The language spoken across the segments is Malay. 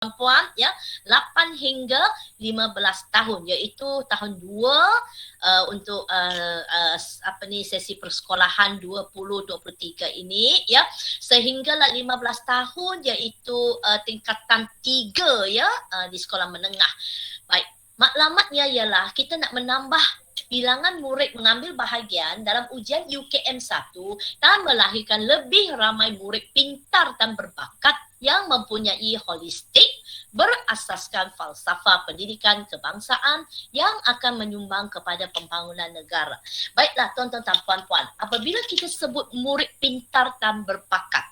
perempuan ya 8 hingga 15 tahun, iaitu tahun 2 untuk sesi persekolahan 2023 ini ya, sehinggalah 15 tahun iaitu tingkatan 3 ya di sekolah menengah. Baik, maklumatnya ialah kita nak menambah bilangan murid mengambil bahagian dalam ujian UKM 1 dan melahirkan lebih ramai murid pintar dan berbakat yang mempunyai holistik berasaskan falsafah pendidikan kebangsaan yang akan menyumbang kepada pembangunan negara. Baiklah tuan-tuan dan puan-puan, apabila kita sebut murid pintar dan berbakat,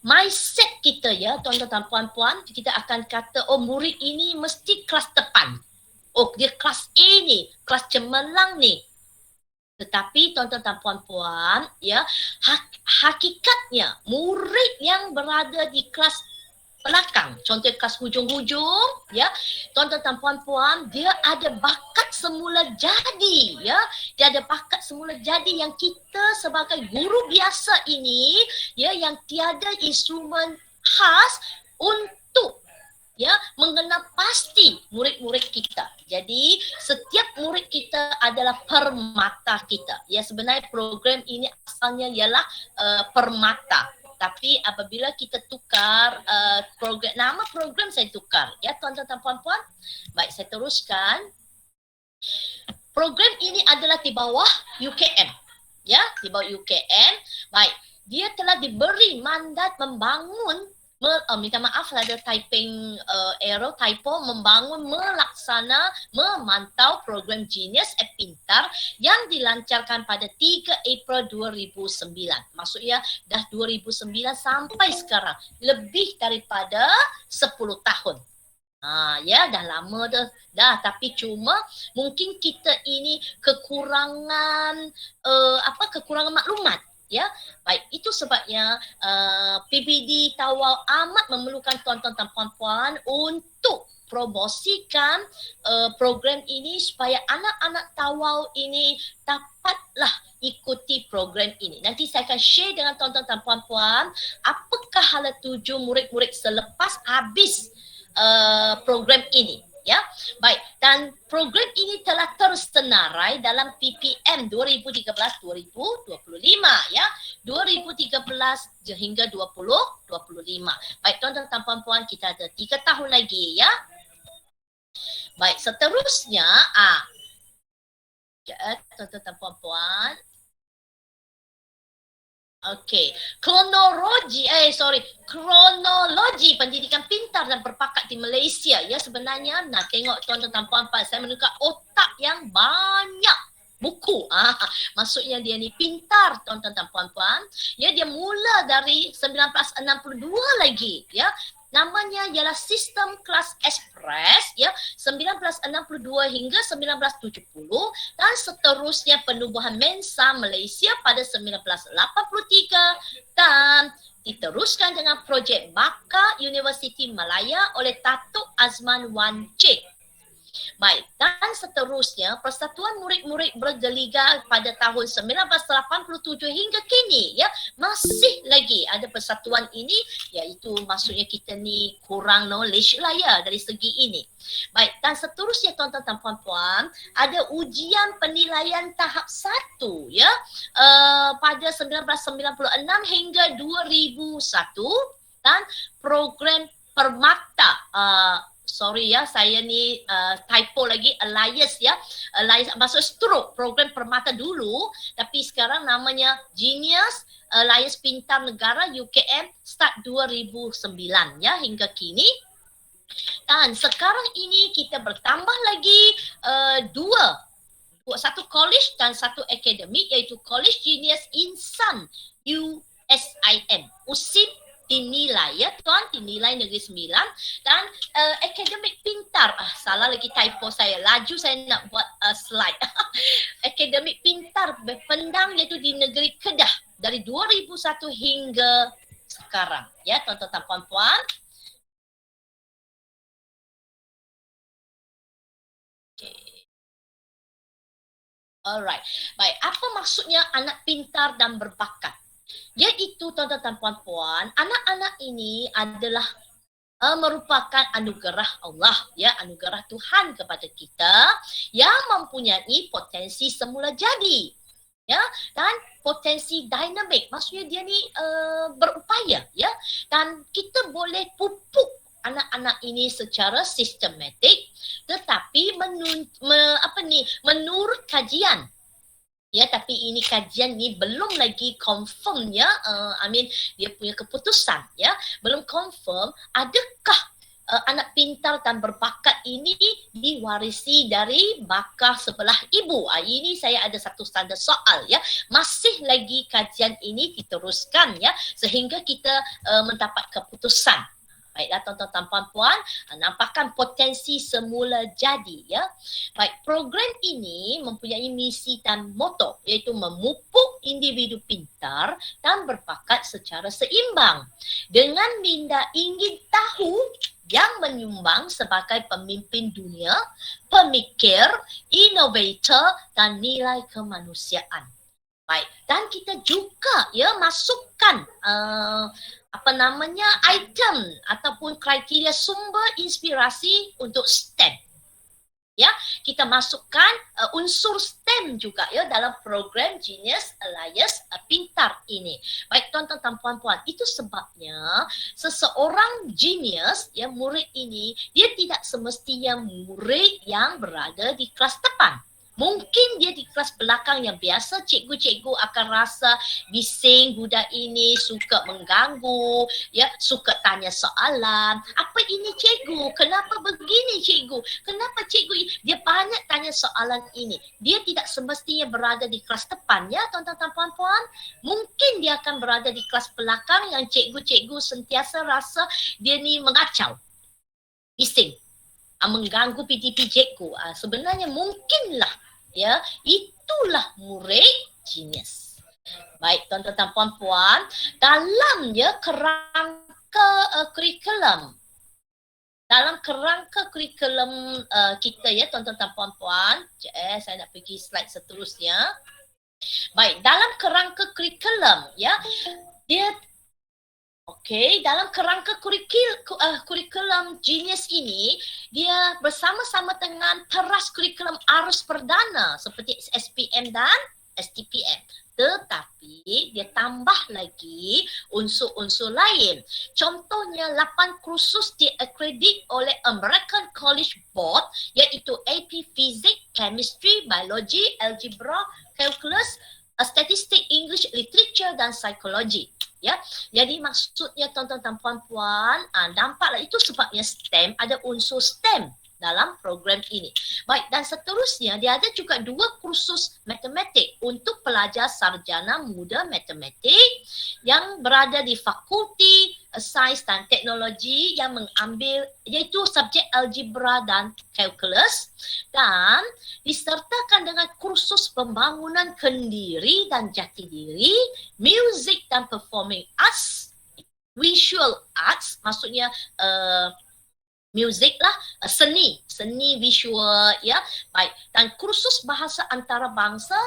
mindset kita ya tuan-tuan dan puan-puan, kita akan kata murid ini mesti kelas depan. Dia kelas A ni, kelas cemerlang ni. Tetapi tuan-tuan dan puan-puan ya, hakikatnya murid yang berada di kelas belakang, contoh kelas hujung-hujung ya, tuan-tuan dan puan-puan, dia ada bakat semula jadi ya. Dia ada bakat semula jadi yang kita sebagai guru biasa ini ya, yang tiada instrumen khas untuk ya mengenal pasti murid-murid kita. Jadi setiap murid kita adalah permata kita. Ya, sebenarnya program ini asalnya ialah permata. Tapi apabila kita tukar nama program saya tukar ya tuan-tuan dan puan-puan. Baik, saya teruskan. Program ini adalah di bawah UKM. Ya, di bawah UKM. Baik, dia telah diberi mandat membangun minta maaf ada typing error, typo, membangun, melaksana, memantau program Genius App Pintar yang dilancarkan pada 3 April 2009. Maksudnya dah 2009 sampai sekarang, lebih daripada 10 tahun. Ya dah lama dah, tapi cuma mungkin kita ini kekurangan kekurangan maklumat. Ya, baik, itu sebabnya PBD Tawau amat memerlukan tuan-tuan dan puan-puan untuk promosikan program ini supaya anak-anak Tawau ini dapatlah ikuti program ini. Nanti saya akan share dengan tuan-tuan dan puan-puan apakah hala tuju murid-murid selepas habis program ini. Ya, baik, dan program ini telah tersenarai dalam PPM 2013-2025 ya, 2013 hingga 2025. Baik tuan-tuan dan puan-puan, kita ada 3 tahun lagi ya. Baik, seterusnya tuan-tuan dan puan-puan. Okey, kronologi pendidikan pintar dan berbakat di Malaysia ya. Sebenarnya nak tengok tuan-tuan dan puan-puan, saya menukar otak yang banyak buku. Maksudnya dia ni pintar tuan-tuan dan puan-puan. Ya, dia mula dari 1962 lagi ya. Namanya ialah Sistem Kelas Express ya, 1962 hingga 1970 dan seterusnya penubuhan Mensa Malaysia pada 1983 dan diteruskan dengan projek Baka Universiti Malaya oleh Datuk Azman Wan Cik. Baik, dan seterusnya Persatuan Murid-Murid Bergeliga pada tahun 1987 hingga kini ya, masih lagi ada persatuan ini, iaitu maksudnya kita ni kurang knowledge lah ya dari segi ini. Baik, dan seterusnya tuan-tuan dan puan-puan, ada ujian penilaian tahap 1 ya, pada 1996 hingga 2001 dan program Permata, sorry ya, saya ni typo lagi, Alliance ya. Alliance maksud stroke, program Permata dulu, tapi sekarang namanya Genius Alliance Pintar Negara UKM start 2009 ya hingga kini. Dan sekarang ini kita bertambah lagi satu college dan satu akademik, iaitu College Genius Insan USIN. USIN dinilai ya tuan, dinilai Negeri Sembilan, dan akademik pintar, salah lagi typo saya, laju saya nak buat slide. Akademik pintar berpendang iaitu di Negeri Kedah dari 2001 hingga sekarang ya tuan-tuan dan puan-puan. Alright, baik, apa maksudnya anak pintar dan berbakat? Iaitu tuan-tuan dan puan-puan, anak-anak ini adalah merupakan anugerah Allah, ya, anugerah Tuhan kepada kita yang mempunyai potensi semula jadi, ya, dan potensi dinamik, maksudnya dia ni berupaya, ya, dan kita boleh pupuk anak-anak ini secara sistematik, tetapi menurut kajian. Ya, tapi ini kajian ni belum lagi confirm, ya. Dia punya keputusan, ya, belum confirm adakah anak pintar dan berbakat ini diwarisi dari bakal sebelah ibu. Ini saya ada satu tanda soal, ya. Masih lagi kajian ini diteruskan, ya, sehingga kita mendapat keputusan. Baiklah tuan-tuan dan puan-puan, nampakkan potensi semula jadi, ya. Baik, program ini mempunyai misi dan moto, iaitu memupuk individu pintar dan berbakat secara seimbang dengan minda ingin tahu yang menyumbang sebagai pemimpin dunia, pemikir, inovator dan nilai kemanusiaan. Baik, dan kita juga, ya, masukkan item ataupun kriteria sumber inspirasi untuk STEM. Ya, kita masukkan unsur STEM juga, ya, dalam program Genius Alias Pintar ini. Baik tuan-tuan dan puan-puan, itu sebabnya seseorang genius, ya, murid ini, dia tidak semestinya murid yang berada di kelas depan. Mungkin dia di kelas belakang yang biasa cikgu-cikgu akan rasa bising budak ini, suka mengganggu, ya, suka tanya soalan. Apa ini cikgu? Kenapa begini cikgu? Kenapa cikgu? Dia banyak tanya soalan ini. Dia tidak semestinya berada di kelas depan, ya tuan-tuan dan puan-puan. Mungkin dia akan berada di kelas belakang yang cikgu-cikgu sentiasa rasa dia ni mengacau, bising, mengganggu PTP cikgu. Sebenarnya mungkinlah, ya, itulah murid genius. Baik tuan-tuan dan puan-puan, dalam, ya, kerangka kurikulum, dalam kerangka kurikulum kita, ya tuan-tuan dan puan-puan, saya nak pergi slide seterusnya. Baik, dalam kerangka kurikulum, ya, dia okey, dalam kerangka kurikulum Genius ini, dia bersama-sama dengan teras kurikulum arus perdana seperti SPM dan STPM. Tetapi dia tambah lagi unsur-unsur lain. Contohnya 8 kursus diakredit oleh American College Board, iaitu AP Physics, Chemistry, Biology, Algebra, Calculus, Statistik, English, Literature dan Psikologi. Ya, jadi maksudnya tuan-tuan dan puan-puan, nampaklah itu sebabnya STEM, ada unsur STEM dalam program ini. Baik, dan seterusnya dia ada juga 2 kursus matematik untuk pelajar sarjana muda matematik yang berada di Fakulti Sains dan Teknologi yang mengambil iaitu subjek algebra dan kalkulus, dan disertakan dengan kursus pembangunan kendiri dan jati diri, music dan performing arts, visual arts, maksudnya music lah, seni visual, ya. Baik, dan kursus bahasa antarabangsa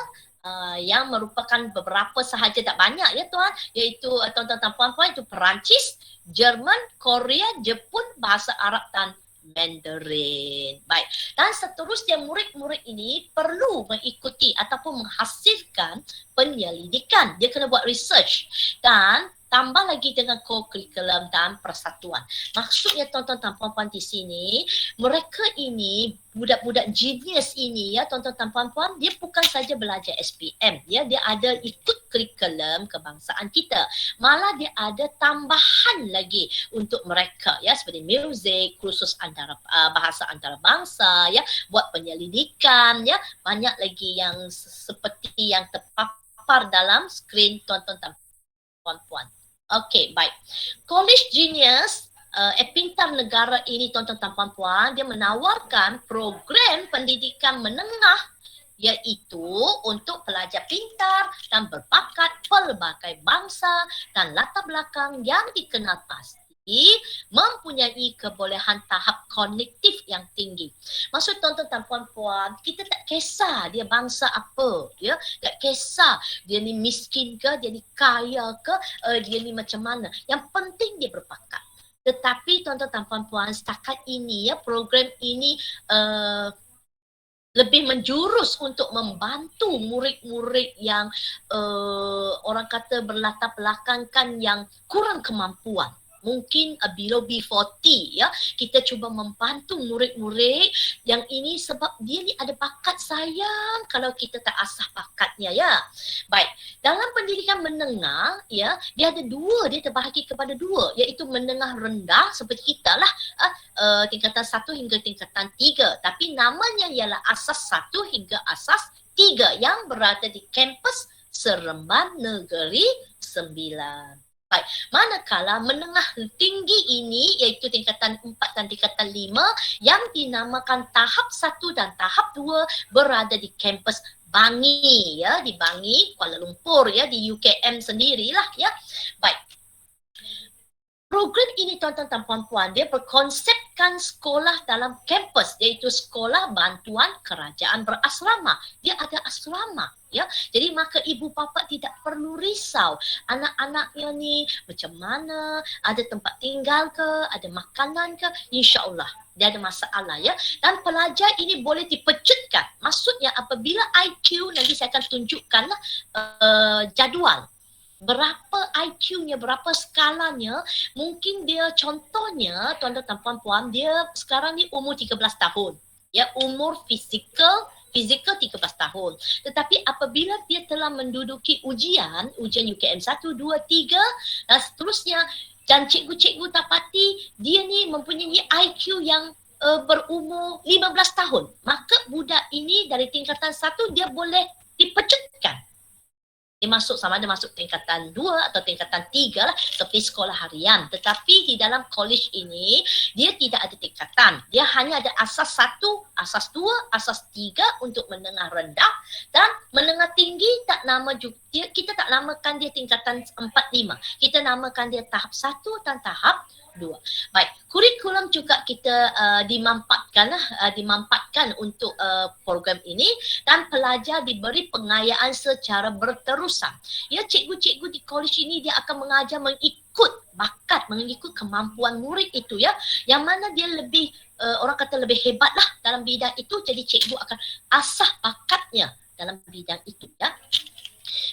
yang merupakan beberapa sahaja, tak banyak, ya tuan, iaitu tuan-tuan dan puan-puan, itu Perancis, Jerman, Korea, Jepun, bahasa Arab dan Mandarin. Baik, dan seterusnya murid-murid ini perlu mengikuti ataupun menghasilkan penyelidikan. Dia kena buat research dan tambah lagi dengan kurikulum dan persatuan. Maksudnya tuan-tuan dan puan-puan di sini, mereka ini, budak-budak genius ini, ya tuan-tuan dan puan-puan, dia bukan saja belajar SPM, ya, dia ada ikut kurikulum kebangsaan kita. Malah dia ada tambahan lagi untuk mereka, ya, seperti music, kursus bahasa antarabangsa, ya, buat penyelidikan, ya, banyak lagi yang seperti yang terpapar dalam skrin tuan-tuan dan puan-puan. Okey, baik. College Genius Pintar Negara ini, tuan-tuan dan puan-puan, dia menawarkan program pendidikan menengah, iaitu untuk pelajar pintar dan berbakat pelbagai bangsa dan latar belakang yang dikenal pasti mempunyai kebolehan tahap kognitif yang tinggi. Maksud tuan-tuan dan puan-puan, kita tak kisah dia bangsa apa, ya, tak kisah dia ni miskin ke, dia ni kaya ke, dia ni macam mana. Yang penting dia berbakat. Tetapi tuan-tuan dan puan-puan, setakat ini ya, program ini lebih menjurus untuk membantu murid-murid yang orang kata berlatar belakangkan yang kurang kemampuan. Mungkin below B40 ya, kita cuba membantu murid-murid yang ini sebab dia ni ada bakat, sayang kalau kita tak asah bakatnya ya. Baik, dalam pendidikan menengah ya, dia ada dua, dia terbahagi kepada dua, iaitu menengah rendah seperti kita lah, tingkatan 1 hingga tingkatan 3, tapi namanya ialah asas 1 hingga asas 3 yang berada di kampus Seremban Negeri 9. Baik, manakala menengah tinggi ini iaitu tingkatan 4 dan tingkatan 5 yang dinamakan tahap 1 dan tahap 2 berada di kampus Bangi ya, di Bangi, Kuala Lumpur ya, di UKM sendirilah ya. Baik. Program ini tuan-tuan dan puan-puan, dia berkonsepkan sekolah dalam kampus, iaitu sekolah bantuan kerajaan berasrama. Dia ada asrama ya. Jadi maka ibu bapa tidak perlu risau anak-anaknya ni macam mana, ada tempat tinggal ke, ada makanan ke, insya-Allah dia ada masalah ya. Dan pelajar ini boleh dipecutkan. Maksudnya apabila IQ, nanti saya akan tunjukkanlah jadual berapa IQ-nya, berapa skalanya. Mungkin dia contohnya tuan-tuan dan puan-puan, dia sekarang ni umur 13 tahun ya, umur fizikal 13 tahun. Tetapi apabila dia telah menduduki ujian UKM 1, 2, 3 dan seterusnya, dan cikgu-cikgu dapati dia ni mempunyai IQ yang berumur 15 tahun, maka budak ini dari tingkatan 1 dia boleh dipecutkan. Dia masuk, sama ada masuk tingkatan 2 atau tingkatan 3 lah, seperti sekolah harian. Tetapi di dalam college ini dia tidak ada tingkatan. Dia hanya ada asas 1, asas 2, asas 3 untuk menengah rendah, dan menengah tinggi tak nama juga, kita tak namakan dia tingkatan 4, 5. Kita namakan dia tahap 1 dan tahap 2. Baik, kurikulum juga kita dimampatkan untuk program ini, dan pelajar diberi pengayaan secara berterusan. Ya, cikgu-cikgu di college ini dia akan mengajar mengikut bakat, mengikut kemampuan murid itu ya. Yang mana dia lebih orang kata lebih hebat lah dalam bidang itu, jadi cikgu akan asah bakatnya dalam bidang itu ya.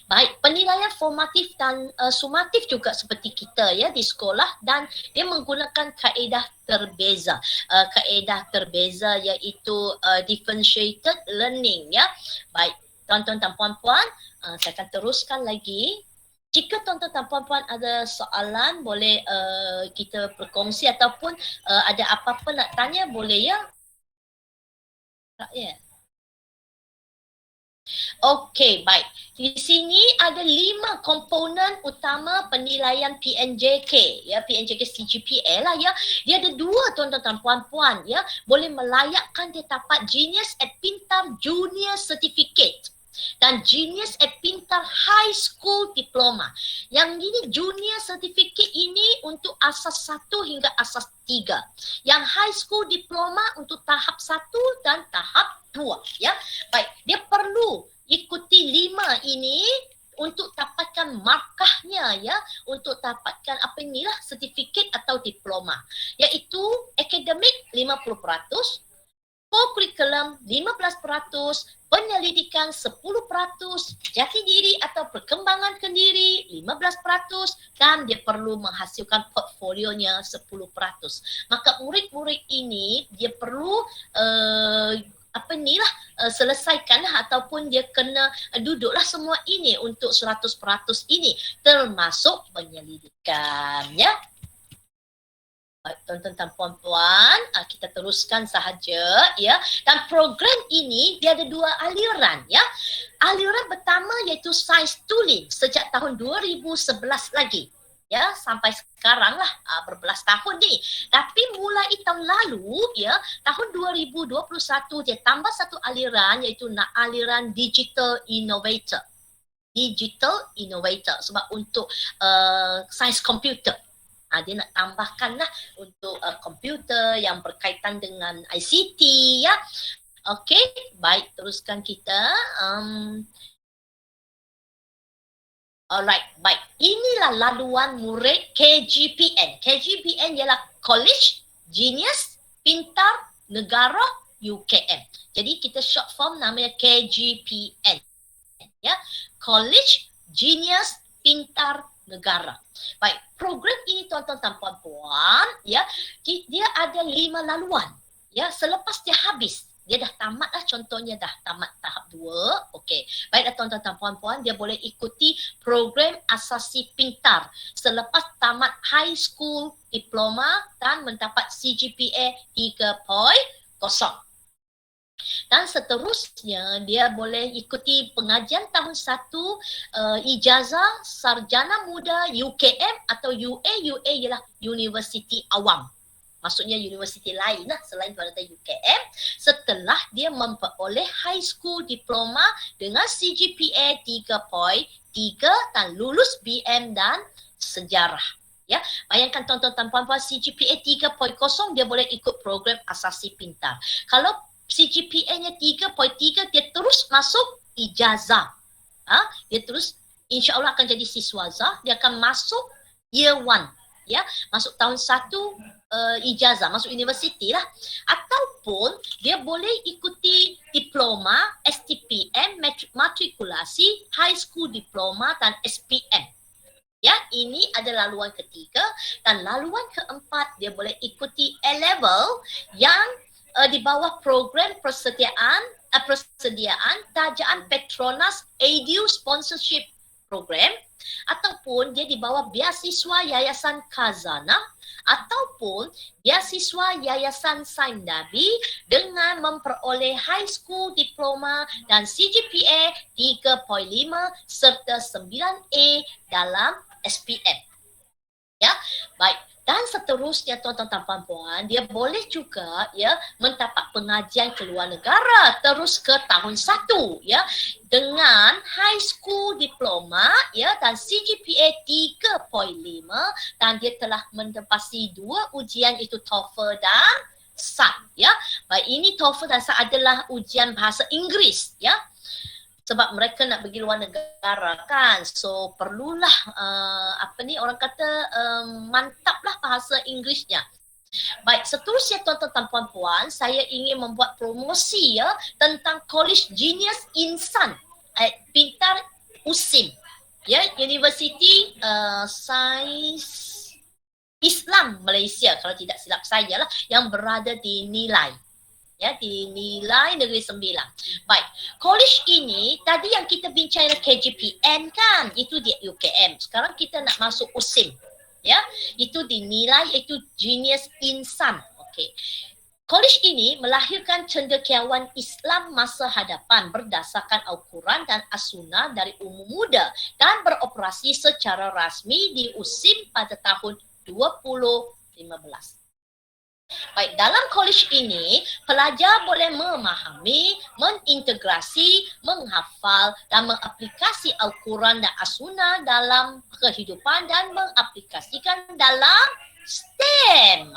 Baik, penilaian formatif dan sumatif juga seperti kita ya di sekolah, dan dia menggunakan kaedah terbeza. Kaedah terbeza iaitu differentiated learning ya. Baik, tuan-tuan dan puan-puan, saya akan teruskan lagi. Jika tuan-tuan dan puan-puan ada soalan, boleh kita berkongsi, ataupun ada apa-apa nak tanya, boleh ya. Ya. Okey, baik. Di sini ada 5 komponen utama penilaian PNJK ya, PNJK CGPA lah ya. Dia ada 2 tuan-tuan dan puan-puan ya, boleh melayakkan dia dapat Genius at Pintar Junior Certificate dan Genius at Pintar High School Diploma. Yang ini Junior Certificate ini untuk asas 1 hingga asas 3. Yang High School Diploma untuk tahap 1 dan tahap 2 ya. Baik, dia perlu ikuti 5 ini untuk dapatkan markahnya ya, untuk dapatkan apa inilah sertifikat atau diploma, iaitu akademik 50%, co-curriculum 15%, penyelidikan 10%, jati diri atau perkembangan kendiri 15%, dan dia perlu menghasilkan portfolionya 10%. Maka murid-murid ini dia perlu selesaikanlah, ataupun dia kena duduklah semua ini untuk 100% ini, termasuk penyelidikan ya. Tuan-tuan dan puan-puan, kita teruskan sahaja ya. Dan program ini dia ada 2 aliran ya. Aliran pertama iaitu sains tulis sejak tahun 2011 lagi ya, sampai sekarang lah berbelas tahun ni. Tapi mulai tahun lalu ya, tahun 2021 dia tambah satu aliran, iaitu aliran digital innovator. Digital innovator sebab untuk sains komputer. Dia nak tambahkanlah untuk komputer yang berkaitan dengan ICT ya. Okey, baik, teruskan kita. Alright, baik. Inilah laluan murid KGPN. KGPN ialah College Genius Pintar Negara UKM. Jadi kita short form namanya KGPN. Ya, College Genius Pintar Negara. Baik, program ini tuan-tuan dan puan-puan, ya, dia ada 5 laluan. Ya, selepas dia habis, dia dah tamat lah, contohnya dah tamat tahap 2. Okey. Baiklah tuan-tuan dan puan-puan, dia boleh ikuti program asasi pintar selepas tamat high school diploma dan mendapat CGPA 3.0. Dan seterusnya dia boleh ikuti pengajian tahun 1 ijazah sarjana muda UKM atau UA. UA ialah Universiti Awam. Maksudnya universiti lain lah selain daripada UKM, setelah dia memperoleh high school diploma dengan CGPA 3.3 dan lulus BM dan sejarah. Ya, bayangkan tuan-tuan dan puan-puan, CGPA 3.0 dia boleh ikut program asasi pintar. Kalau CGPA-nya 3.3 dia terus masuk ijazah. Dia terus insya-Allah akan jadi siswaza, dia akan masuk year 1. Ya, masuk tahun 1 ijazah, masuk universiti lah. Ataupun dia boleh ikuti diploma, STPM, matrikulasi, high school diploma dan SPM. Ya, ini adalah laluan ketiga. Dan laluan keempat, dia boleh ikuti A-level yang di bawah program persediaan Kerajaan Petronas Edu Sponsorship Program, ataupun dia di bawah beasiswa Yayasan Khazanah ataupun beasiswa Yayasan Saindabi dengan memperoleh high school diploma dan CGPA 3.5 serta 9A dalam SPM. Ya, baik. Dan seterusnya tuan-tuan dan puan-puan, dia boleh juga ya mendapat pengajian ke luar negara terus ke tahun 1 ya dengan high school diploma ya dan CGPA 3.5 dan dia telah menepasi 2 ujian itu TOEFL dan SAT ya. Baik, ini TOEFL dan SAT adalah ujian bahasa Inggeris ya. Sebab mereka nak pergi luar negara kan, so perlulah orang kata mantaplah bahasa Inggerisnya. Baik, seterusnya tuan-tuan dan puan-puan, saya ingin membuat promosi ya tentang College Genius Insan Pintar USIM ya, Universiti Sains Islam Malaysia kalau tidak silap saya lah, yang berada di Nilai. Ya, di Nilai Negeri Sembilan. Baik, college ini tadi yang kita bincang KGPN kan, itu di UKM. Sekarang kita nak masuk USIM. Ya, itu di Nilai, itu Genius Insan. Okey. College ini melahirkan cendekiawan Islam masa hadapan berdasarkan Al-Quran dan As-Sunnah dari umum muda dan beroperasi secara rasmi di USIM pada tahun 2015. Baik, dalam college ini, pelajar boleh memahami, mengintegrasi, menghafal dan mengaplikasi Al-Quran dan As-Sunnah dalam kehidupan dan mengaplikasikan dalam STEM.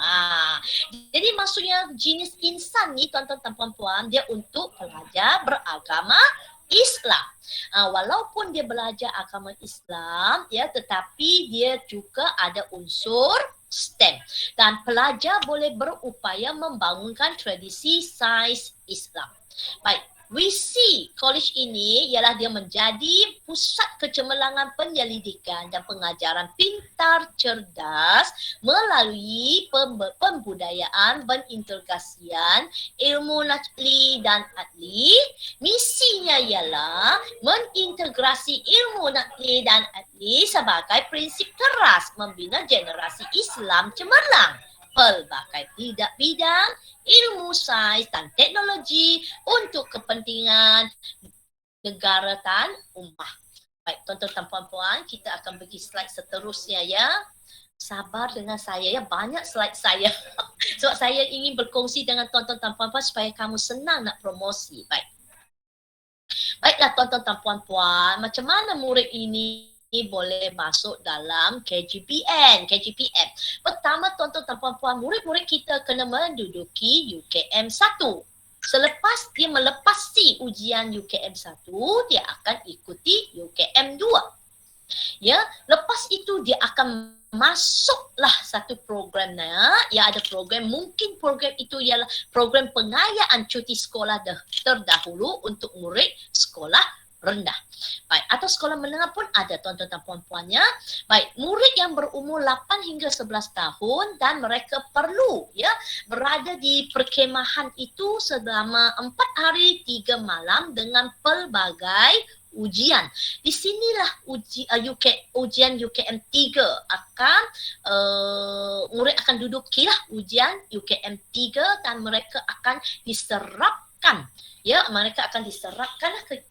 Jadi maksudnya jenis insan ni tuan-tuan dan puan-puan, dia untuk pelajar beragama Islam. Walaupun dia belajar agama Islam ya, tetapi dia juga ada unsur STEM dan pelajar boleh berupaya membangunkan tradisi sains Islam. Baik, we see college ini ialah dia menjadi pusat kecemerlangan penyelidikan dan pengajaran pintar cerdas melalui pembudayaan pengintegrasian ilmu nakli dan adli. Misinya ialah mengintegrasi ilmu nakli dan adli sebagai prinsip teras membina generasi Islam cemerlang pelbagai bidang ilmu sains dan teknologi untuk kepentingan negara dan ummah. Baik, tuan-tuan dan puan-puan, kita akan pergi slide seterusnya ya. Sabar dengan saya ya, banyak slide saya. Sebab saya ingin berkongsi dengan tuan-tuan dan puan-puan supaya kamu senang nak promosi. Baik. Baiklah tuan-tuan dan puan-puan, macam mana murid ini boleh masuk dalam KGPN. Pertama tuan-tuan dan puan-puan, murid-murid kita kena menduduki UKM 1. Selepas dia melepasi ujian UKM 1, dia akan ikuti UKM 2. Ya, lepas itu dia akan masuklah satu programnya, ya ada program, mungkin program itu ialah program pengayaan cuti sekolah terdahulu untuk murid sekolah rendah. Baik, atau sekolah menengah pun ada tuan-tuan dan puan-puannya. Baik, murid yang berumur 8 hingga 11 tahun dan mereka perlu ya berada di perkemahan itu selama 4 hari 3 malam dengan pelbagai ujian. Di sinilah ujian UKM 3 akan murid akan dudukilah ujian UKM 3 dan mereka akan diserapkan. Ya, mereka akan diserapkanlah ke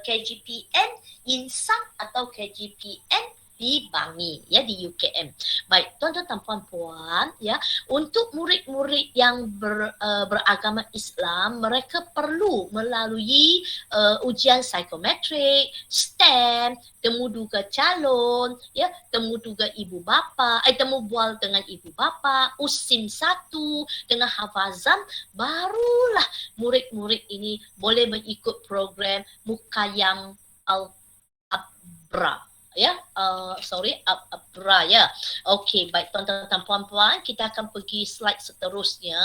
KGPN Insan atau KGPN di Bangi, ya, di UKM. Baik, tuan-tuan dan puan-puan, ya, untuk murid-murid yang beragama Islam, mereka perlu melalui ujian psikometrik, STEM, temu duga calon, ya, temu duga ibu bapa, temu bual dengan ibu bapa, USIM 1 dengan hafazan, barulah murid-murid ini boleh mengikut program Mukayam Al-Abra. Ya, Abra, ya. Okey, baik tuan-tuan dan puan-puan, kita akan pergi slide seterusnya.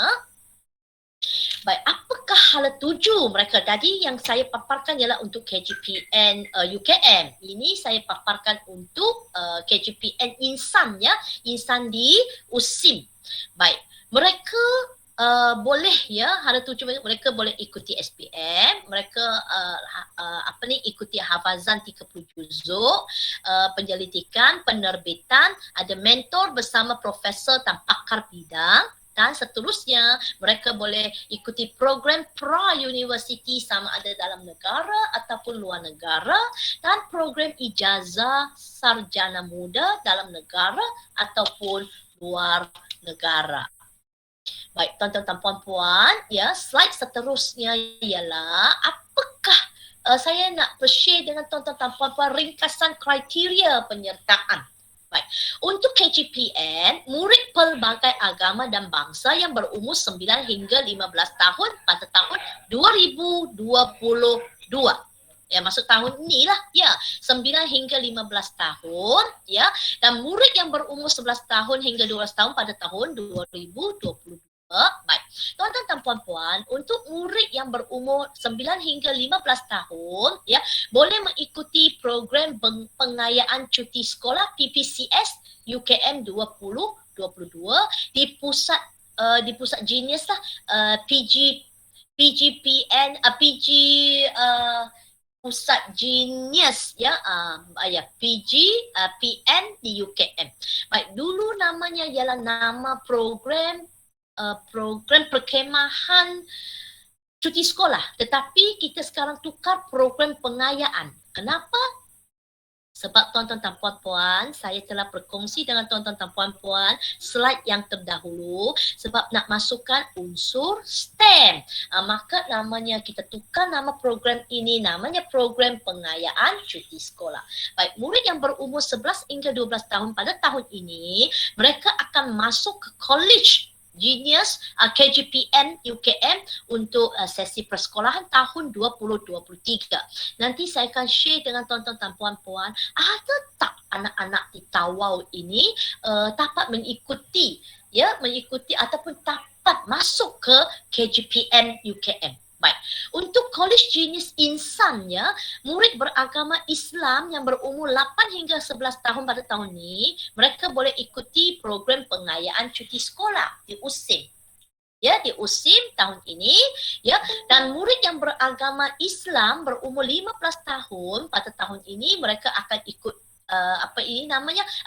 Baik, apakah hala tuju mereka? Tadi yang saya paparkan ialah untuk KGPN UKM. Ini saya paparkan untuk KGPN Insan, ya. Insan di USIM. Baik, mereka boleh, ya, hala tuju mereka boleh ikuti SPM, mereka ikuti hafazan 30 juzuk, penyelidikan, penerbitan, ada mentor bersama profesor dan pakar bidang, dan seterusnya mereka boleh ikuti program pra-university sama ada dalam negara ataupun luar negara, dan program ijazah sarjana muda dalam negara ataupun luar negara. Baik, tuan-tuan dan puan-puan, ya, slide seterusnya ialah apakah saya nak share dengan tuan-tuan dan puan-puan ringkasan kriteria penyertaan. Baik, untuk KGPN, murid pelbagai agama dan bangsa yang berumur 9 hingga 15 tahun pada tahun 2022. Ya, masuk tahun inilah, ya, 9 hingga 15 tahun, ya, dan murid yang berumur 11 tahun hingga 12 tahun pada tahun 2022. Baik, tuan-tuan dan puan-puan, untuk murid yang berumur 9 hingga 15 tahun, ya, boleh mengikuti program pengayaan cuti sekolah PPCS UKM 2022 di pusat Genius lah, PGPN Pusat Genius, ya, PN di UKM. Baik, dulu namanya ialah nama program perkemahan cuti sekolah, tetapi kita sekarang tukar program pengayaan. Kenapa? Sebab tuan-tuan dan puan-puan, saya telah berkongsi dengan tuan-tuan dan puan-puan slide yang terdahulu, sebab nak masukkan unsur STEM. Maka namanya, kita tukar nama program ini, namanya program pengayaan cuti sekolah. Baik, murid yang berumur 11 hingga 12 tahun pada tahun ini, mereka akan masuk ke college Genius KGPN UKM untuk sesi persekolahan tahun 2023. Nanti saya akan share dengan tuan-tuan dan puan-puan, ada tak anak-anak di Tawau ini dapat mengikuti ataupun dapat masuk ke KGPN UKM. Baik, untuk College Genius Insan, ya, murid beragama Islam yang berumur 8 hingga 11 tahun pada tahun ini, mereka boleh ikuti program pengayaan cuti sekolah di USIM. Ya, di USIM tahun ini, ya, dan murid yang beragama Islam berumur 15 tahun pada tahun ini, mereka akan ikut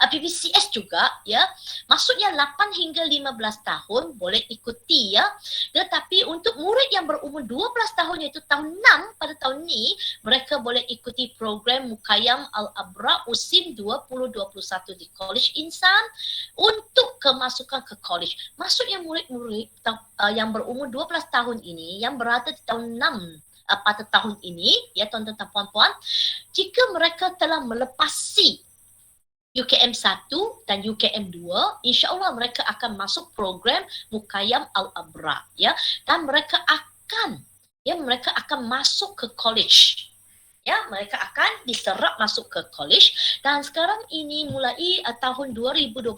PPCS juga, ya. Maksudnya 8 hingga 15 tahun boleh ikuti, ya. Tetapi untuk murid yang berumur 12 tahun, iaitu tahun 6 pada tahun ini, mereka boleh ikuti program Mukayam Al-Abra USIM 2021 di College Insan untuk kemasukan ke college. Maksudnya murid-murid yang berumur 12 tahun ini yang berada di tahun 6 pada tahun ini, ya, tuan-tuan dan puan-puan, jika mereka telah melepasi UKM 1 dan UKM 2, insya-Allah mereka akan masuk program Mukayam Al-Abra, ya, dan mereka akan masuk ke college. Ya, mereka akan diserap masuk ke college dan sekarang ini mulai tahun 2021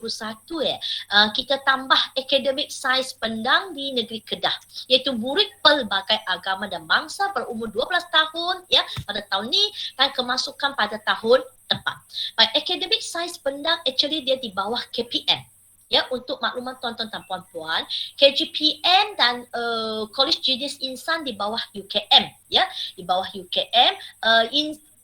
kita tambah academic science Pendang di negeri Kedah, iaitu murid pelbagai agama dan bangsa berumur 12 tahun ya pada tahun ni dan kemasukan pada tahun depan. Baik, academic science Pendang actually dia di bawah KPM. Ya, untuk makluman tuan-tuan dan puan-puan, KGPM dan College Jenis Insan di bawah UKM, ya, di bawah UKM.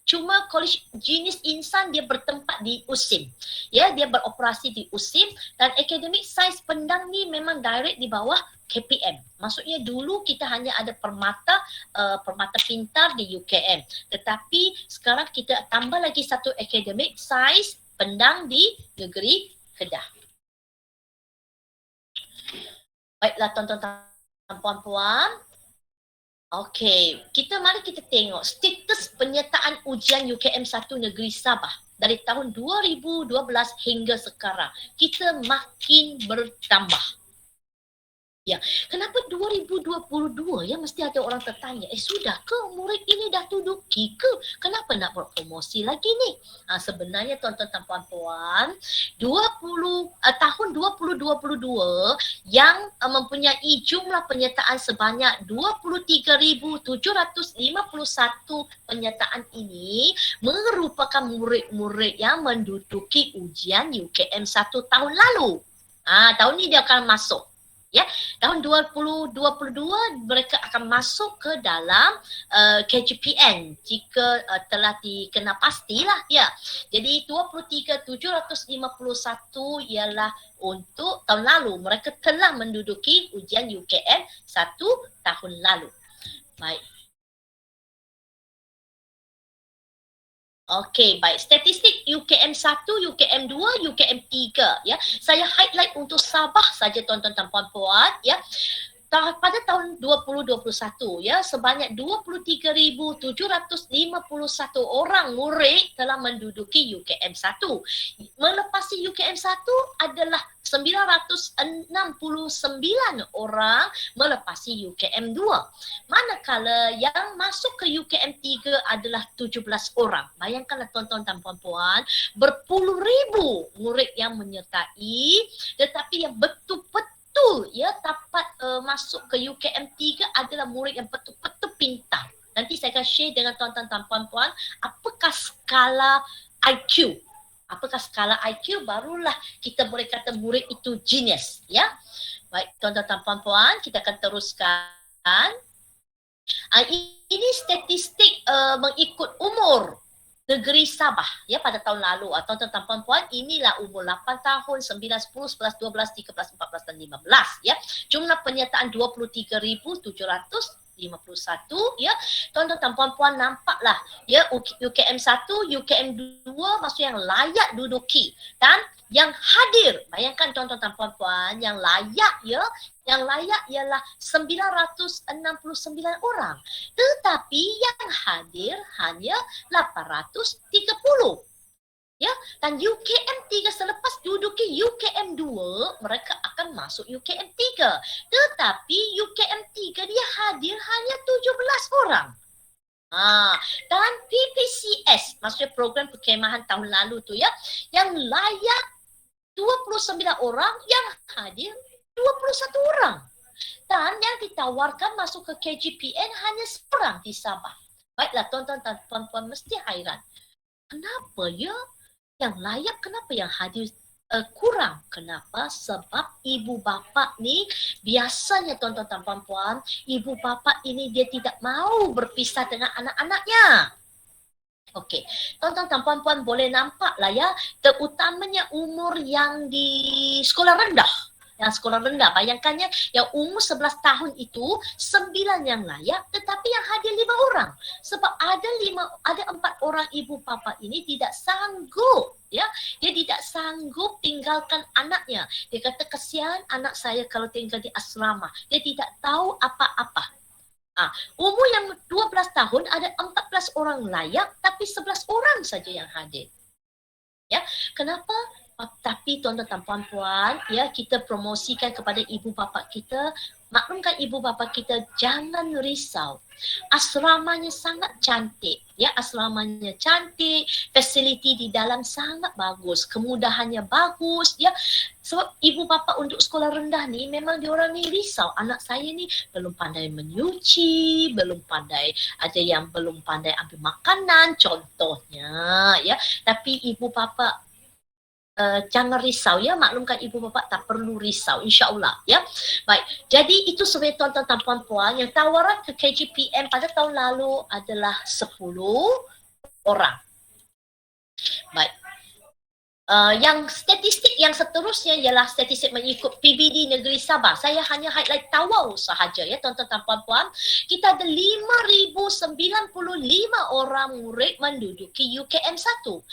Cuma College Jenis Insan dia bertempat di USIM, ya, dia beroperasi di USIM dan Academic Science Pendang ni memang direct di bawah KPM. Maksudnya dulu kita hanya ada permata pintar di UKM, tetapi sekarang kita tambah lagi satu Academic Science Pendang di negeri Kedah. Baiklah tuan-tuan dan puan-puan. Okey, mari kita tengok status penyertaan ujian UKM 1 Negeri Sabah dari tahun 2012 hingga sekarang. Kita makin bertambah. Ya, kenapa 2022 ya mesti ada orang tertanya, sudah ke murid ini dah duduki ke? Kenapa nak buat promosi lagi ni? Sebenarnya tuan-tuan dan puan-puan, tahun 2022 yang mempunyai jumlah penyertaan sebanyak 23,751 penyertaan ini merupakan murid-murid yang menduduki ujian UKM 1 tahun lalu. Tahun ni dia akan masuk. Ya, tahun 2022 mereka akan masuk ke dalam KGPN jika telah dikena pastilah ya. Jadi 23,751 ialah untuk tahun lalu, mereka telah menduduki ujian UKM 1 tahun lalu. Baik. Okey, baik. Statistik UKM 1, UKM 2, UKM 3 ya. Saya highlight untuk Sabah saja tuan-tuan dan puan-puan ya. Pada tahun 2021 ya, sebanyak 23,751 orang murid telah menduduki UKM 1. Melepasi UKM 1 adalah 969 orang melepasi UKM 2. Manakala yang masuk ke UKM 3 adalah 17 orang. Bayangkanlah tuan-tuan dan puan-puan, berpuluh ribu murid yang menyertai, tetapi yang betul-betul ya dapat masuk ke UKM 3 adalah murid yang betul-betul pintar. Nanti saya akan share dengan tuan-tuan dan puan-puan apakah skala IQ. Apakah skala IQ, barulah kita boleh kata murid itu genius ya. Baik tuan-tuan dan puan-puan, kita akan teruskan. Ini statistik mengikut umur negeri Sabah ya pada tahun lalu. Tuan-tuan dan puan-puan, inilah umur 8 tahun, 9, 10, 11, 12, 13, 14 dan 15 ya. Jumlah penyertaan 23,751 ya. Tuan-tuan dan puan-puan nampaklah ya, UKM 1, UKM 2 maksud yang layak duduki dan yang hadir. Bayangkan tuan-tuan dan puan-puan, yang layak ya, yang layak ialah 969 orang. Tetapi yang hadir hanya 830. Ya, dan UKM 3 selepas duduki UKM 2, mereka akan masuk UKM 3. Tetapi UKM 3 dia hadir hanya 17 orang. Dan PPCS, maksudnya program perkhemahan tahun lalu tu ya, yang layak 29 orang, yang hadir 21 orang. Dan yang ditawarkan masuk ke KGPN hanya seorang di Sabah. Baiklah tuan-tuan dan puan-puan mesti hairan. Kenapa ya? Yang layak, kenapa yang hadir kurang? Kenapa? Sebab ibu bapa ni biasanya tuan-tuan dan puan-puan, ibu bapa ini dia tidak mau berpisah dengan anak-anaknya. Okey, tuan-tuan dan puan-puan boleh nampak lah ya, terutamanya umur yang di sekolah rendah. Yang sekolah rendah, bayangkannya yang umur 11 tahun itu 9 yang layak, tetapi yang hadir 5 orang. Sebab ada 4 orang ibu bapa ini tidak sanggup ya. Dia tidak sanggup tinggalkan anaknya. Dia kata kesian anak saya kalau tinggal di asrama. Dia tidak tahu apa-apa. Umur yang 12 tahun ada 14 orang layak tapi 11 orang saja yang hadir. Ya, kenapa? Tapi tuan-tuan dan puan-puan, ya, kita promosikan kepada ibu bapa kita, maklumkan ibu bapa kita jangan risau. Asramanya sangat cantik, ya, asramanya cantik, fasiliti di dalam sangat bagus, kemudahannya bagus, ya. Sebab ibu bapa untuk sekolah rendah ni memang diorang ni risau, anak saya ni belum pandai menyuci, belum pandai, ada yang belum pandai ambil makanan contohnya, ya. Tapi ibu bapa jangan risau, ya, maklumkan ibu bapa tak perlu risau, insya-Allah, ya. Baik, jadi itu sebagai tuan-tuan dan puan-puan yang tawaran ke KGPM pada tahun lalu adalah 10 orang. Baik. Yang statistik yang seterusnya ialah statistik mengikut PBD Negeri Sabah. Saya hanya highlight Tawau sahaja, ya, tuan-tuan dan puan-puan. Kita ada 5,095 orang murid menduduki UKM 1.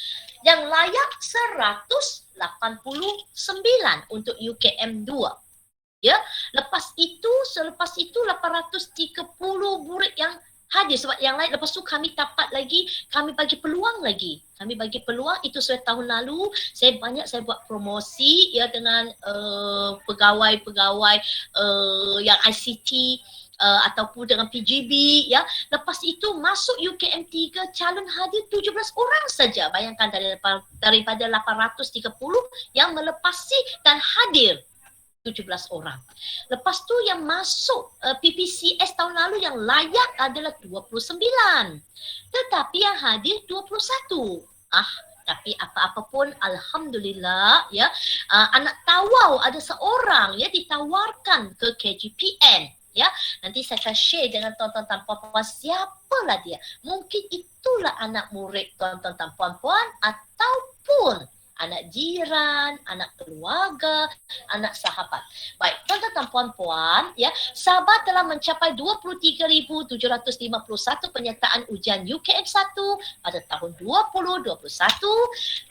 Yang layak 189 untuk UKM 2. Ya, selepas itu 830 murid yang hadir, sebab yang lain lepas tu kami bagi peluang lagi. Kami bagi peluang itu sesuai tahun lalu. Saya buat promosi, ya, dengan pegawai-pegawai yang ICT ataupun dengan PGB, ya. Lepas itu masuk UKM 3 calon hadir 17 orang saja. Bayangkan daripada 830 yang melepasi dan hadir 17 orang. Lepas tu yang masuk PPCS tahun lalu yang layak adalah 29. Tetapi yang hadir 21. Tapi apa-apa pun alhamdulillah, ya, anak Tawau ada seorang, ya, ditawarkan ke KGPM, ya. Nanti saya akan share dengan tuan-tuan dan puan-puan siapalah dia. Mungkin itulah anak murid tuan-tuan dan puan-puan ataupun anak jiran, anak keluarga, anak sahabat. Baik, tuan-tuan dan puan-puan, ya, Sabah telah mencapai 23,751 penyertaan ujian UKM 1 pada tahun 2021,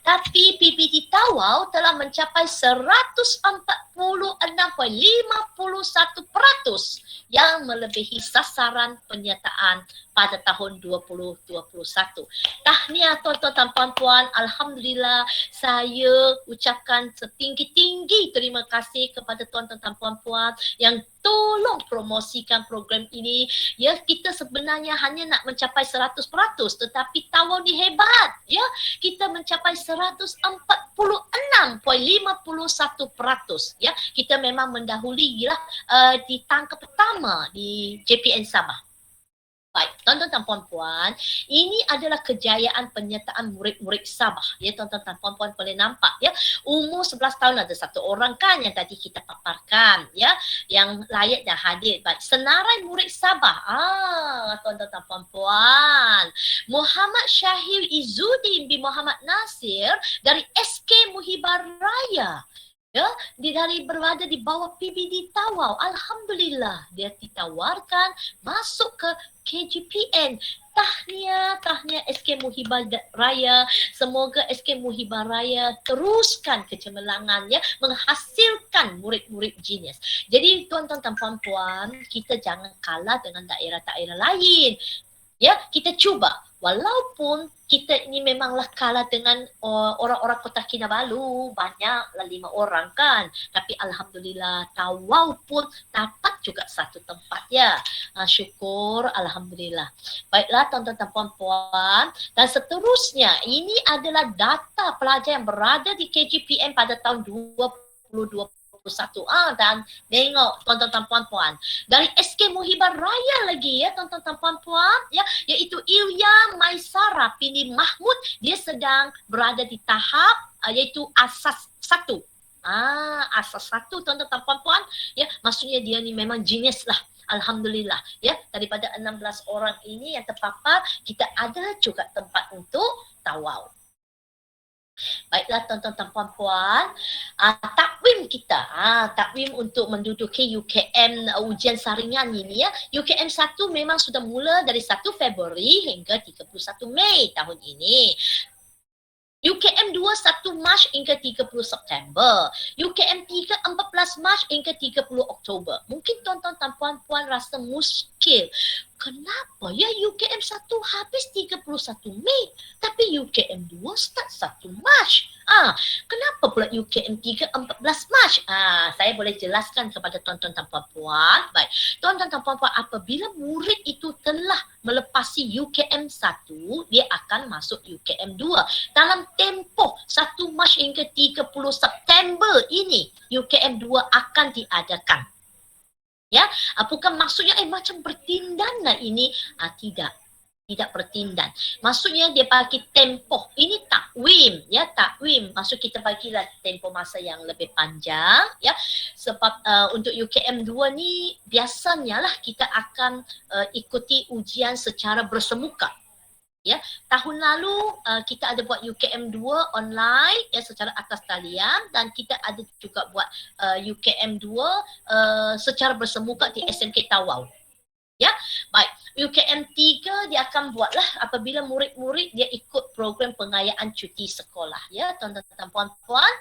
tapi PPT Tawau telah mencapai 146,51% yang melebihi sasaran penyertaan pada tahun 2021. Tahniah tuan-tuan dan puan-puan, alhamdulillah, saya ucapkan setinggi-tinggi terima kasih kepada tuan-tuan dan puan-puan yang tolong promosikan program ini. Ya, kita sebenarnya hanya nak mencapai 100%, tetapi Tawau ni hebat, ya. Kita mencapai 146,51%, ya. Kita memang mendahuluilah di tangga pertama di JPN Sabah. Baik, tuan-tuan dan puan-puan, ini adalah kejayaan penyertaan murid-murid Sabah. Ya, tuan-tuan dan puan-puan boleh nampak, ya. Umur 11 tahun ada satu orang kan yang tadi kita paparkan, ya, yang layak dan hadir. Baik, senarai murid Sabah. Tuan-tuan dan puan-puan, Muhammad Syahir Izzuddin bin Muhammad Nasir dari SK Muhibah Raya. Ya, dari berada di bawah PBD Tawau, alhamdulillah dia ditawarkan masuk ke KGPM. Tahniah SK Muhibah Raya. Semoga SK Muhibah Raya teruskan kecemerlangan, ya, menghasilkan murid-murid genius. Jadi tuan-tuan dan puan-puan, kita jangan kalah dengan daerah-daerah lain. Ya, kita cuba. Walaupun kita ini memanglah kalah dengan orang-orang Kota Kinabalu, banyaklah 5 orang kan. Tapi alhamdulillah Tawau pun dapat juga satu tempat, ya. Syukur alhamdulillah. Baiklah tuan-tuan dan puan-puan, dan seterusnya ini adalah data pelajar yang berada di KGPM pada tahun 2021. Dan tengok tuan-tuan dan puan-puan, dari SK Muhibah Raya lagi, ya, tuan-tuan dan puan-puan, ya, iaitu Ilya Maisara Pini Mahmud, dia sedang berada di tahap iaitu asas 1. Asas 1, tuan-tuan dan puan-puan, ya, maksudnya dia ni memang genius lah. Alhamdulillah, ya, daripada 16 orang ini yang terpapar, kita ada juga tempat untuk Tawau. Baiklah tuan-tuan dan puan-puan, takwim kita, takwim untuk menduduki UKM ujian saringan ini, ya. UKM 1 memang sudah mula dari 1 Februari hingga 31 Mei tahun ini. UKM 2 1 Mac hingga 30 September. UKM 3 14 Mac hingga 30 Oktober. Mungkin tuan-tuan dan puan-puan rasa muskil fikir, kenapa ya UKM 1 habis 31 Mei tapi UKM 2 start 1 Mac? Kenapa pula UKM 3 14 Mac? Saya boleh jelaskan kepada tuan-tuan dan puan-puan. Baik, tuan-tuan dan puan-puan, apabila murid itu telah melepasi UKM 1, dia akan masuk UKM 2. Dalam tempoh 1 Mac hingga 30 September ini, UKM 2 akan diadakan. Ya, bukan maksudnya macam bertindan lah ini. Tidak bertindan. Maksudnya dia bagi tempoh. Ini takwim, ya, takwim. Maksud kita bagilah tempoh masa yang lebih panjang, ya. Sebab untuk UKM 2 ni biasanya lah kita akan ikuti ujian secara bersemuka. Ya, tahun lalu kita ada buat UKM 2 online, ya, secara atas talian, dan kita ada juga buat UKM 2 secara bersemuka di SMK Tawau. Ya, baik. UKM 3 dia akan buatlah apabila murid-murid dia ikut program pengayaan cuti sekolah, ya, tuan-tuan dan puan-puan.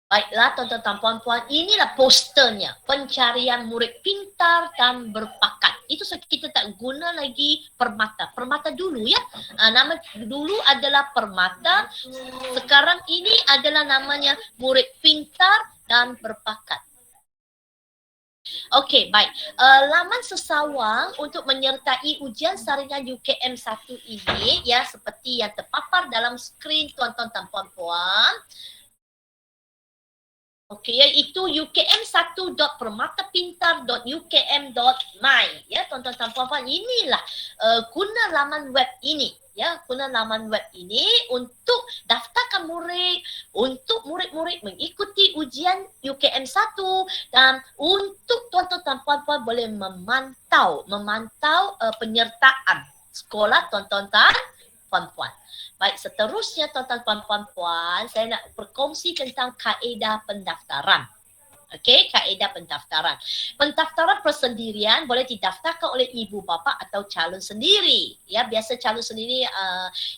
Baiklah tuan-tuan dan puan-puan, inilah posternya, pencarian murid pintar dan berbakat. Itu kita tak guna lagi Permata. Permata dulu, ya. Nama dulu adalah Permata. Sekarang ini adalah namanya murid pintar dan berbakat. Okey, baik. Laman sesawang untuk menyertai ujian saringan UKM 1 ini, ya, seperti yang terpapar dalam skrin tuan-tuan dan puan-puan. Okey, iaitu ukm1.permatapintar.ukm.my, ya, tuan-tuan dan puan-puan. Inilah guna laman web ini, ya, guna laman web ini untuk daftarkan murid, untuk murid-murid mengikuti ujian UKM 1, dan untuk tuan-tuan dan puan-puan boleh memantau penyertaan sekolah tuan-tuan dan puan-puan. Baik, seterusnya tuan-tuan dan puan-puan, saya nak berkongsi tentang kaedah pendaftaran. Okey, kaedah pendaftaran. Pendaftaran persendirian boleh didaftarkan oleh ibu bapa atau calon sendiri. Ya, biasa calon sendiri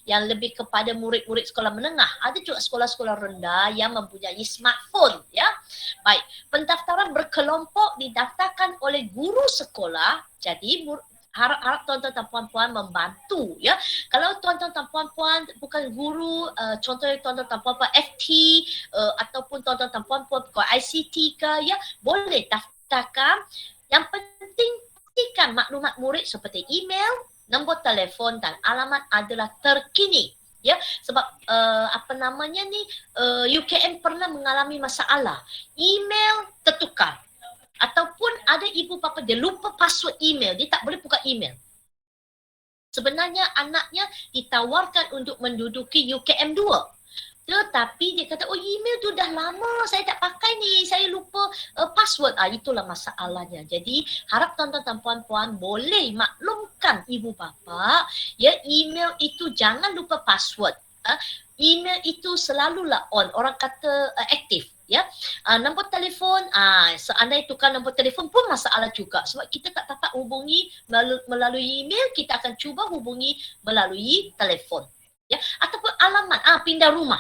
yang lebih kepada murid-murid sekolah menengah. Ada juga sekolah-sekolah rendah yang mempunyai smartphone, ya. Baik, pendaftaran berkelompok didaftarkan oleh guru sekolah. Jadi harap tuan-tuan dan puan-puan membantu, ya. Kalau tuan-tuan dan puan-puan bukan guru, contohnya tuan-tuan dan puan-puan FT ataupun tuan-tuan dan puan-puan ICT ke, ya, boleh daftarkan. Yang penting pastikan maklumat murid seperti email, nombor telefon dan alamat adalah terkini. Ya, sebab UKM pernah mengalami masalah. Email tertukar. Ataupun ada ibu bapa dia lupa password email, dia tak boleh buka email. Sebenarnya anaknya ditawarkan untuk menduduki UKM 2. Tetapi dia kata, email tu dah lama, saya tak pakai ni, saya lupa password. Itulah masalahnya. Jadi harap tuan-tuan dan puan-puan boleh maklumkan ibu bapa, ya, email itu jangan lupa password. Email itu selalulah on, orang kata aktif. Ya, nombor telefon, seandainya tukar nombor telefon pun masalah juga sebab kita tak dapat hubungi melalui email, kita akan cuba hubungi melalui telefon, ya, ataupun alamat, pindah rumah.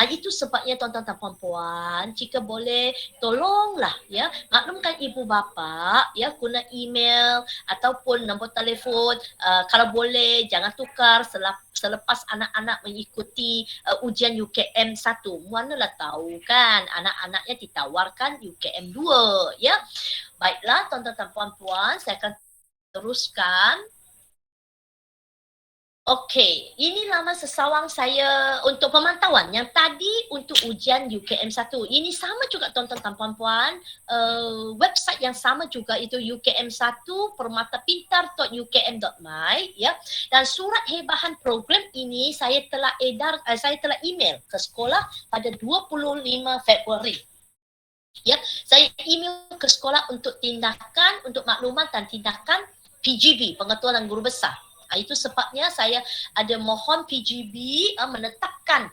Itu sebabnya tuan-tuan dan puan-puan, jika boleh tolonglah, ya, maklumkan ibu bapa, ya, guna email ataupun nombor telefon. Kalau boleh jangan tukar selepas anak-anak mengikuti ujian UKM 1. Manalah tahu kan anak-anaknya ditawarkan UKM 2, ya. Baiklah tuan-tuan dan puan-puan, saya akan teruskan. Okey, ini laman sesawang saya untuk pemantauan. Yang tadi untuk ujian UKM 1. Ini sama juga tuan-tuan dan puan-puan. Website yang sama juga itu UKM1 permatapintar.ukm.my, ya. Dan surat hebahan program ini saya telah email ke sekolah pada 25 Februari. Ya, saya email ke sekolah untuk tindakan, untuk maklumat dan tindakan PGB, pengetahuan guru besar. Itu sebabnya saya ada mohon PGB menetapkan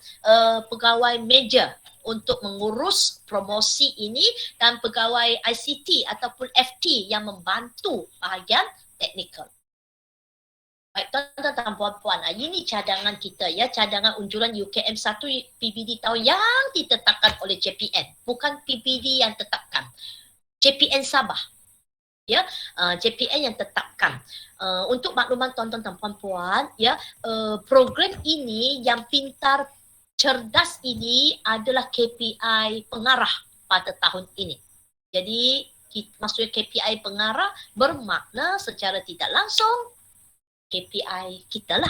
pegawai meja untuk mengurus promosi ini dan pegawai ICT ataupun FT yang membantu bahagian teknikal. Baik tuan-tuan dan puan-puan, ini cadangan kita, ya, cadangan unjuran UKM 1 PBD tahun yang ditetapkan oleh JPN, bukan PBD yang tetapkan. JPN Sabah. ya, JPN yang tetapkan. Untuk makluman tuan-tuan dan puan-puan, ya, program ini yang pintar cerdas ini adalah KPI pengarah pada tahun ini. Jadi maksudnya KPI pengarah bermakna secara tidak langsung KPI kita lah.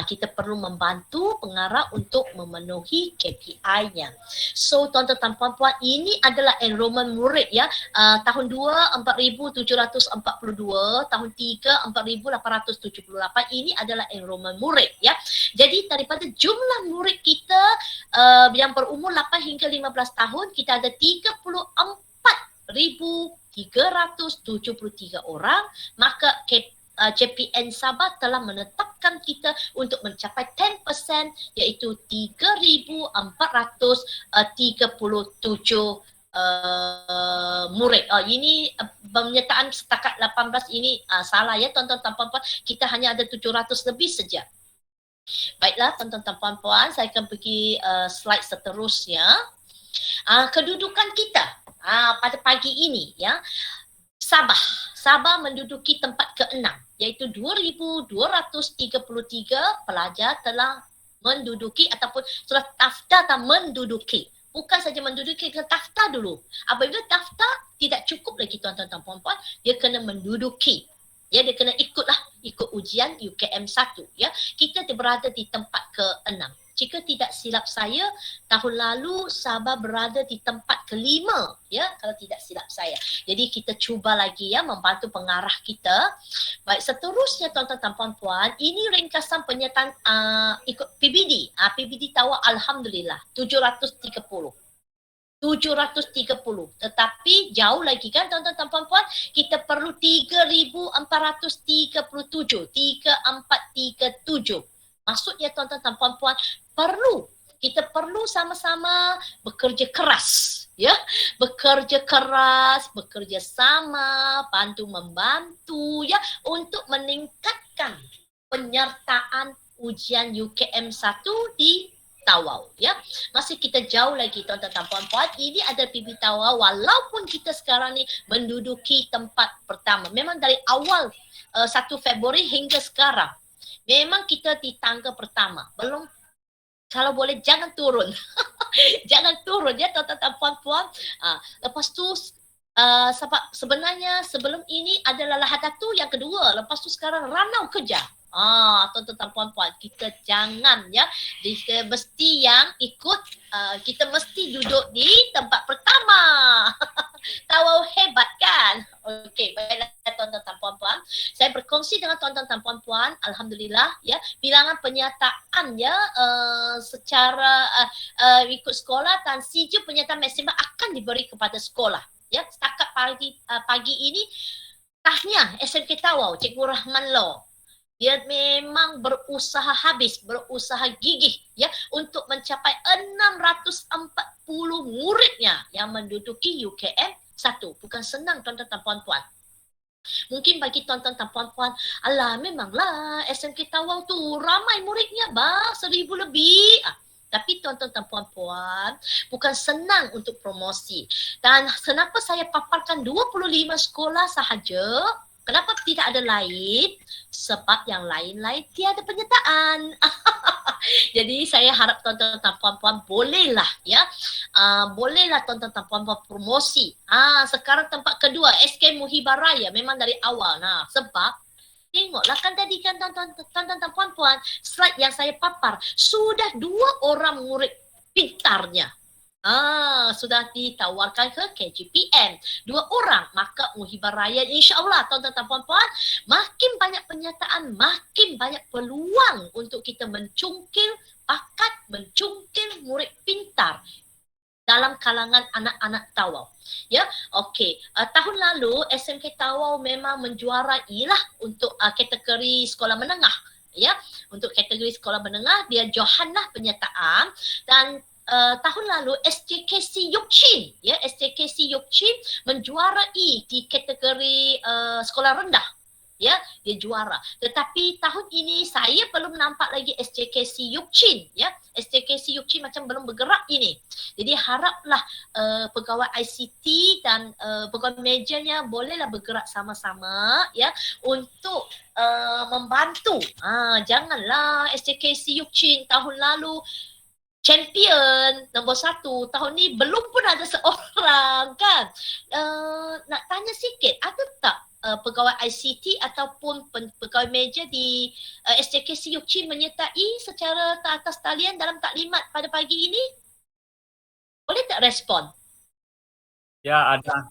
Kita perlu membantu pengarah untuk memenuhi KPI-nya. So tuan-tuan dan puan-puan, ini adalah enrollment murid ya. Tahun 2 4,742, tahun 3 4,878. Ini adalah enrollment murid ya. Jadi daripada jumlah murid kita yang berumur 8 hingga 15 tahun, kita ada 34,373 orang. Maka JPN Sabah telah menetapkan kita untuk mencapai 10%, iaitu 3,437 murid. Ini penyertaan setakat 18 ini salah ya tuan-tuan dan puan-puan. Kita hanya ada 700 lebih saja. Baiklah tuan-tuan dan puan-puan, saya akan pergi slide seterusnya. Kedudukan kita pada pagi ini ya. Sabah menduduki tempat ke-6, iaitu 2,233 pelajar telah menduduki ataupun sudah daftar atau menduduki. Bukan saja menduduki, kena daftar dulu. Apabila daftar tidak cukup lagi tuan-tuan dan puan-puan, dia kena menduduki. Ya, dia kena ikut ujian UKM 1 ya. Kita berada di tempat ke-6. Jika tidak silap saya, tahun lalu Sabah berada di tempat ke-5 ya, kalau tidak silap saya. Jadi kita cuba lagi ya membantu pengarah kita. Baik, seterusnya tuan-tuan dan puan-puan, ini ringkasan penyertaan ikut PBD. PBD Tawau alhamdulillah 730. Tetapi jauh lagi kan tuan-tuan dan puan-puan, kita perlu 3,437. Maksudnya tuan-tuan dan puan-puan, kita perlu sama-sama bekerja keras ya, bekerja sama, bantu-membantu ya, untuk meningkatkan penyertaan ujian UKM 1 di Tawau ya. Masih kita jauh lagi tuan-tuan dan puan-puan. Ini ada PB Tawau walaupun kita sekarang ni menduduki tempat pertama. Memang dari awal 1 Februari hingga sekarang memang kita di tangga pertama. Belum, kalau boleh jangan turun. Jangan turun ya tuan-tuan dan puan-puan. Lepas tu sebab sebenarnya sebelum ini adalah Lahadatu yang kedua. Lepas tu sekarang Ranau kejar. Tuan-tuan dan puan-puan, kita jangan ya. Kita mesti yang ikut, kita mesti duduk di tempat pertama. Tawau hebat kan? Okey, baiklah tuan-tuan dan puan-puan. Saya berkongsi dengan tuan-tuan dan puan-puan, alhamdulillah ya, bilangan penyertaan ya secara ikut sekolah dan sijil penyertaan maksimum akan diberi kepada sekolah. Ya, setakat pagi ini tahniah SMK Tawau, Cikgu Rahman Law. Dia memang berusaha gigih ya untuk mencapai 640 muridnya yang menduduki UKM 1. Bukan senang tuan-tuan dan puan-puan. Mungkin bagi tuan-tuan dan puan-puan, alah memanglah SMK Tawau tu ramai muridnya 1,000 lebih. Tapi tuan-tuan dan puan-puan, bukan senang untuk promosi. Dan kenapa saya paparkan 25 sekolah sahaja? Kenapa tidak ada lain? Sebab yang lain-lain tiada penyertaan. Jadi saya harap tuan-tuan dan puan-puan bolehlah ya. Bolehlah tuan-tuan dan puan-puan promosi. Sekarang tempat kedua SK Muhibah Raya memang dari awal. Sebab tengoklah kan tadi kan tuan-tuan dan puan-puan, slide yang saya papar, sudah 2 orang murid pintarnya. Sudah ditawarkan ke KJPN 2 orang, maka Muhibah Raya insya-Allah tuan-tuan dan puan-puan, makin banyak penyertaan, makin banyak peluang untuk kita mencungkil bakat, mencungkil murid pintar dalam kalangan anak-anak Tawau. Ya, okey. Tahun lalu SMK Tawau memang menjuarai lah untuk kategori sekolah menengah. Ya, untuk kategori sekolah menengah dia Johanah penyertaan, dan tahun lalu SJKC Yukchin ya, SJKC Yukchin menjuarai di kategori sekolah rendah ya, dia juara. Tetapi tahun ini saya belum nampak lagi SJKC Yukchin, ya. SJKC Yukchin macam belum bergerak ini. Jadi haraplah pegawai ICT dan pegawai mejanya bolehlah bergerak sama-sama, ya, untuk membantu. Janganlah SJKC Yukchin tahun lalu champion nombor 1, tahun ni belum pun ada seorang kan. Nak tanya sikit, ada tak pegawai ICT ataupun pegawai meja di SJKC Yukchin menyertai secara atas talian dalam taklimat pada pagi ini? Boleh tak respon? Ya, ada.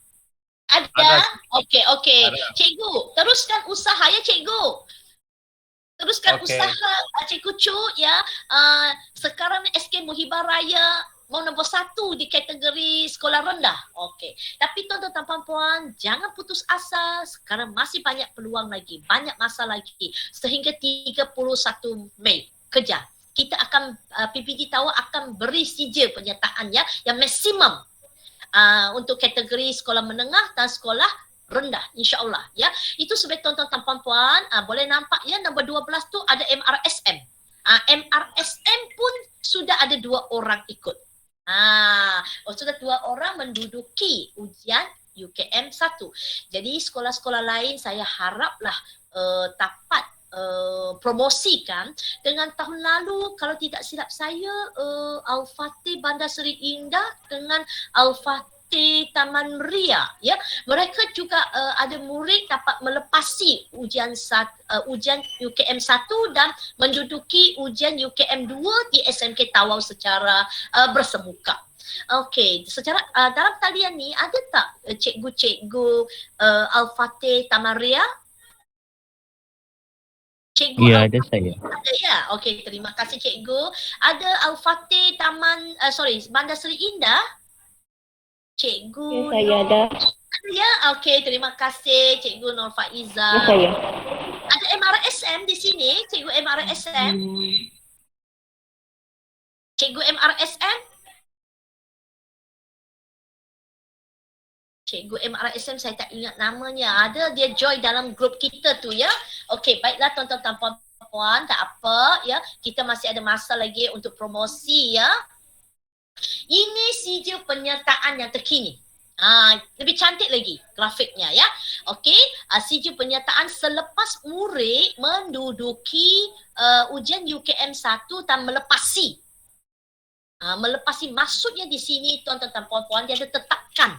Ada? Okey. Ada. Cikgu, teruskan usaha ya cikgu. Teruskan usaha Cikgu Chu, ya. Sekarang SK Muhibah Raya mau nombor 1 di kategori sekolah rendah. Okey. Tapi tuan-tuan dan puan-puan, jangan putus asa. Sekarang masih banyak peluang lagi, banyak masa lagi sehingga 31 Mei. Kejar. Kita akan PPT Tower akan beri sijil penyertaannya yang maksimum untuk kategori sekolah menengah dan sekolah rendah, insya-Allah, ya. Itu sebab tuan-tuan dan puan-puan boleh nampak ya, nombor 12 tu ada MRSM. MRSM pun sudah ada 2 orang ikut. Sudah 2 orang menduduki ujian UKM 1. Jadi sekolah-sekolah lain saya haraplah dapat promosikan dengan tahun lalu, kalau tidak silap saya Al-Fatih Bandar Seri Indah dengan Al-Fatih Taman Ria, ya, mereka juga ada murid dapat melepasi ujian UKM 1 dan menduduki ujian UKM 2 di SMK Tawau secara bersemuka. Okey, secara dalam talian ni ada tak cikgu-cikgu Al-Fatih Taman Ria? Cikgu ada saya. Ada ya. Okey, terima kasih cikgu. Ada Al-Fatih Bandar Seri Indah? Cikgu. Ya, saya ada. Ya, okey, terima kasih Cikgu Nur Faiza. Ya, saya. Ada MRSM di sini, Cikgu MRSM. Cikgu MRSM? Cikgu MRSM saya tak ingat namanya. Ada, dia join dalam grup kita tu, ya. Okey, baiklah tuan-tuan dan puan-puan, tak apa, ya. Kita masih ada masa lagi untuk promosi, ya. Ini sijil penyertaan yang terkini. Lebih cantik lagi grafiknya, ya. Okey, sijil penyertaan selepas murid menduduki ujian UKM 1 dan melepasi. Melepasi maksudnya di sini tuan-tuan dan puan-puan, dia ada tetapkan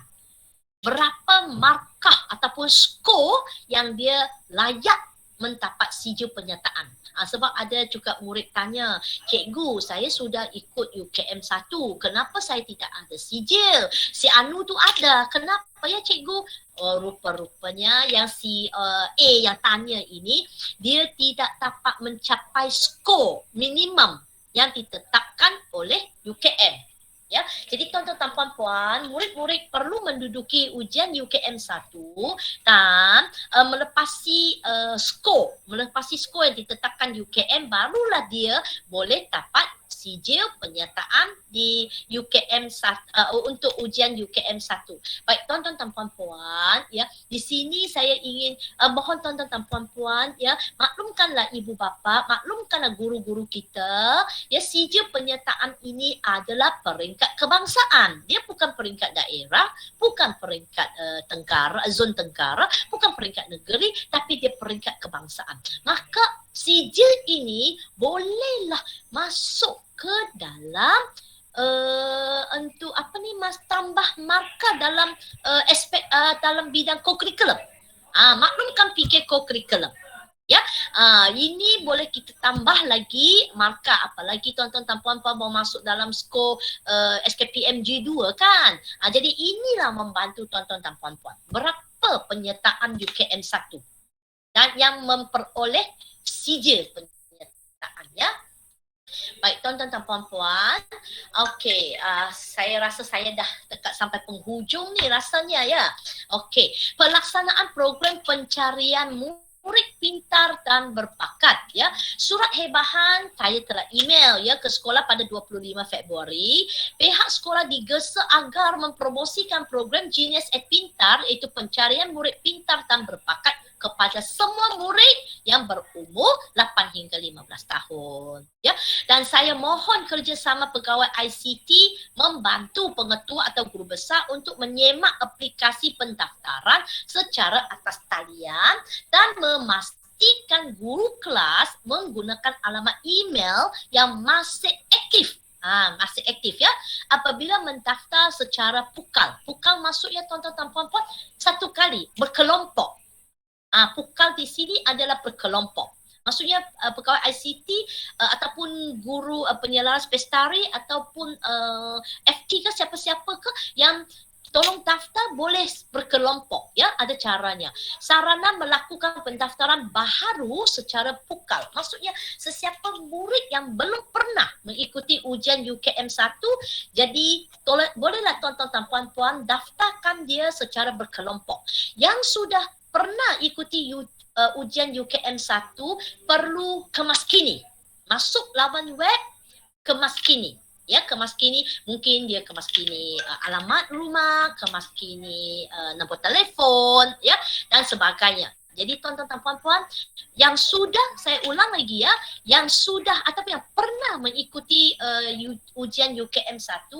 berapa markah ataupun skor yang dia layak mendapat sijil penyertaan. Sebab ada juga murid tanya, cikgu saya sudah ikut UKM 1, kenapa saya tidak ada sijil? Si Anu tu ada, kenapa ya cikgu? Rupa-rupanya yang si A yang tanya ini, dia tidak dapat mencapai skor minimum yang ditetapkan oleh UKM. Ya, jadi tuan-tuan dan puan-puan, murid-murid perlu menduduki ujian UKM 1 dan melepasi skor yang ditetapkan UKM, barulah dia boleh dapat sijil penyertaan di UKM 1 untuk ujian UKM 1. Baik tuan-tuan dan puan-puan, ya, di sini saya ingin mohon tuan-tuan dan puan-puan, ya, maklumkanlah ibu bapa, maklumkanlah guru-guru kita, ya, sijil penyertaan ini adalah peringkat kebangsaan. Dia bukan peringkat daerah, bukan peringkat zon tenggara, bukan peringkat negeri, tapi dia peringkat kebangsaan. Maka sijil ini bolehlah masuk ke dalam untuk tambah markah dalam aspek dalam bidang co-curriculum. Maklumkan fikir co-curriculum. Ya, ini boleh kita tambah lagi markah, apalagi tuan-tuan dan puan-puan mau masuk dalam skor SKPMG 2 kan. Jadi inilah membantu tuan-tuan dan puan-puan. Berapa penyertaan UKM 1 dan yang memperoleh sijil penyertaan, ya. Baik tuan-tuan dan puan-puan, okey, saya rasa saya dah dekat sampai penghujung ni rasanya, ya. Okey, pelaksanaan program pencarian murid pintar dan berbakat, ya. Surat hebahan saya telah email, ya, ke sekolah pada 25 Februari. Pihak sekolah digesa agar mempromosikan program Genius at Pintar, iaitu pencarian murid pintar dan berbakat kepada semua murid yang berumur 8 hingga 15 tahun. Ya. Dan saya mohon kerjasama pegawai ICT membantu pengetua atau guru besar untuk menyemak aplikasi pendaftaran secara atas talian dan memastikan guru kelas menggunakan alamat email yang masih aktif. Masih aktif ya. Apabila mendaftar secara pukal. Pukal maksudnya tuan-tuan dan puan-puan satu kali berkelompok. Pukal di sini adalah berkelompok. Maksudnya pegawai ICT ataupun guru penyelaras pestari ataupun FT ke siapa-siapa ke yang tolong daftar boleh berkelompok ya, ada caranya. Sarana melakukan pendaftaran baharu secara pukal. Maksudnya sesiapa murid yang belum pernah mengikuti ujian UKM 1, jadi bolehlah tuan-tuan dan puan-puan daftarkan dia secara berkelompok. Yang sudah pernah ikuti ujian UKM 1 perlu kemaskini. Masuk laman web kemaskini. Ya, kemaskini, mungkin dia kemaskini alamat rumah, kemaskini nombor telefon, ya, dan sebagainya. Jadi tuan-tuan dan puan-puan yang sudah, saya ulang lagi ya, yang sudah atau yang pernah mengikuti ujian UKM 1,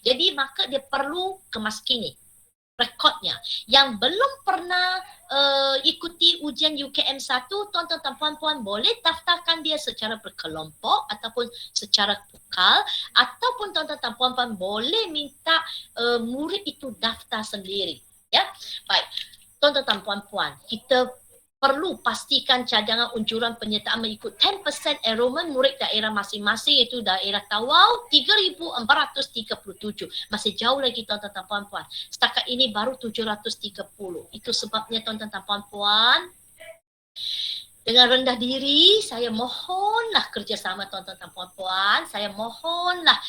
jadi maka dia perlu kemaskini rekodnya. Yang belum pernah ikuti ujian UKM 1, tuan-tuan dan puan-puan boleh daftarkan dia secara berkelompok ataupun secara pukal, ataupun tuan-tuan dan puan-puan boleh minta murid itu daftar sendiri. Ya, baik. Tuan-tuan dan puan-puan, kita perlu pastikan cadangan unjuran penyertaan mengikut 10% enrollment murid daerah masing-masing, iaitu daerah Tawau 3,437. Masih jauh lagi tuan-tuan dan puan-puan. Setakat ini baru 730. Itu sebabnya tuan-tuan dan puan-puan, dengan rendah diri saya mohonlah kerjasama tuan-tuan dan puan-puan. Saya mohonlah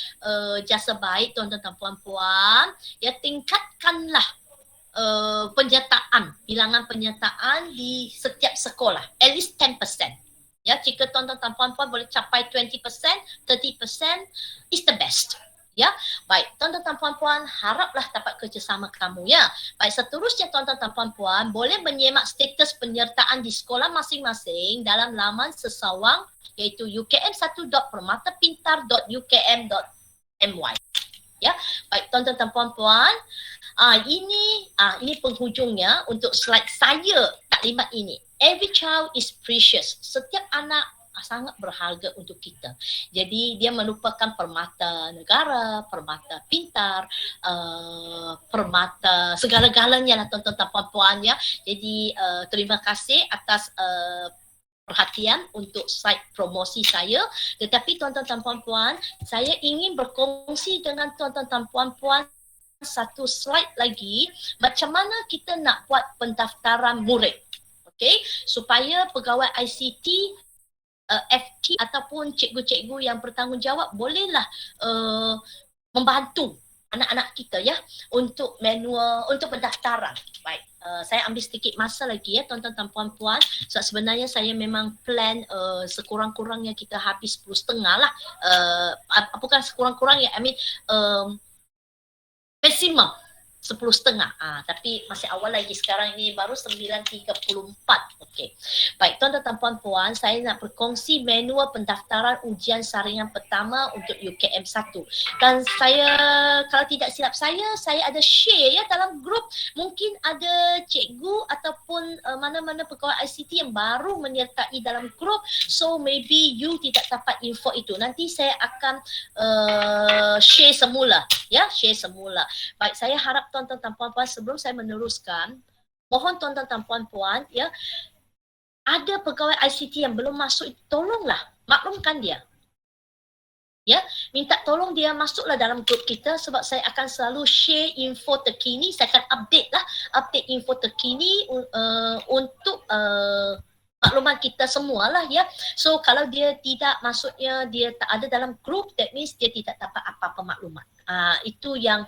jasa baik tuan-tuan dan puan-puan. Ya, tingkatkanlah penyertaan, bilangan penyertaan di setiap sekolah, at least 10%. Ya, jika tuan-tuan dan puan-puan boleh capai 20%, 30% is the best. Ya, baik, tuan-tuan dan puan-puan, haraplah dapat kerjasama kamu ya. Baik, seterusnya tuan-tuan dan puan-puan boleh menyemak status penyertaan di sekolah masing-masing dalam laman sesawang, iaitu ukm1.permatapintar.ukm.my. Ya, baik tuan-tuan dan puan-puan, ini penghujungnya untuk slide saya taklimat ini. Every child is precious. Setiap anak sangat berharga untuk kita. Jadi dia merupakan permata negara, permata pintar, permata segala-galanya lah tuan-tuan dan puan-puan ya. Jadi terima kasih atas perhatian untuk slide promosi saya. Tetapi tuan-tuan dan puan-puan, saya ingin berkongsi dengan tuan-tuan dan puan-puan satu slide lagi, macam mana kita nak buat pendaftaran murid. Okey, supaya pegawai ICT, FT ataupun cikgu-cikgu yang bertanggungjawab bolehlah membantu anak-anak kita ya untuk manual, untuk pendaftaran. Baik, saya ambil sedikit masa lagi ya tuan-tuan dan puan-puan. So, sebenarnya saya memang plan sekurang-kurangnya kita habis 10.30 lah. Bukan sekurang-kurangnya, I mean maksimum 10.30. Tapi masih awal lagi, sekarang ini baru 9.34. Okey. Baik, tuan-tuan dan puan-puan, saya nak berkongsi manual pendaftaran ujian saringan pertama untuk UKM 1. Dan saya, kalau tidak silap saya ada share ya dalam grup. Mungkin ada cikgu ataupun mana-mana pegawai ICT yang baru menyertai dalam grup. So maybe you tidak dapat info itu. Nanti saya akan share semula. Ya, share semula. Baik, saya harap tuan-tuan dan puan-puan, sebelum saya meneruskan, mohon tuan-tuan dan puan-puan ya, ada pegawai ICT yang belum masuk, tolonglah maklumkan dia. Ya, minta tolong dia masuklah dalam grup kita, sebab saya akan selalu share info terkini. Saya akan update info terkini untuk makluman kita semualah ya. So kalau dia tidak, maksudnya dia tak ada dalam grup, that means dia tidak dapat apa-apa maklumat. Itu yang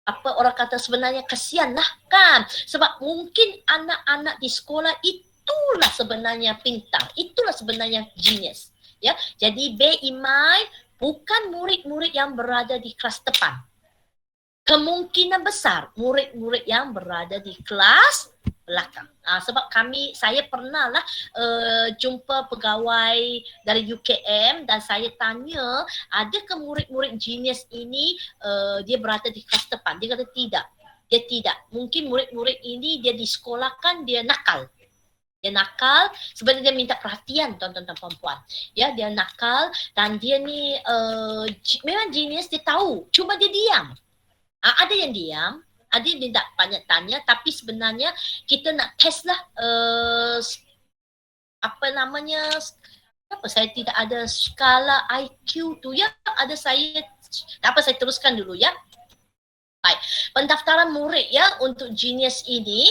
apa orang kata, sebenarnya kasihan lah kan, sebab mungkin anak-anak di sekolah itulah sebenarnya pintar, itulah sebenarnya genius ya. Jadi bear in mind, bukan murid-murid yang berada di kelas depan. kemungkinan besar murid-murid yang berada di kelas belakang. Sebab saya pernah lah jumpa pegawai dari UKM dan saya tanya, adakah murid-murid genius ini dia berada di kelas depan? Dia kata tidak. Dia tidak. Mungkin murid-murid ini dia disekolahkan, dia nakal. Dia nakal, sebenarnya dia minta perhatian tuan-tuan dan puan-puan. Ya, dia nakal dan dia ni memang genius, dia tahu. Cuma dia diam. Ada yang diam, ada yang tidak banyak tanya, tapi sebenarnya kita nak test lah saya tidak ada skala IQ tu ya, ada saya, saya teruskan dulu ya. Baik, pendaftaran murid ya untuk genius ini,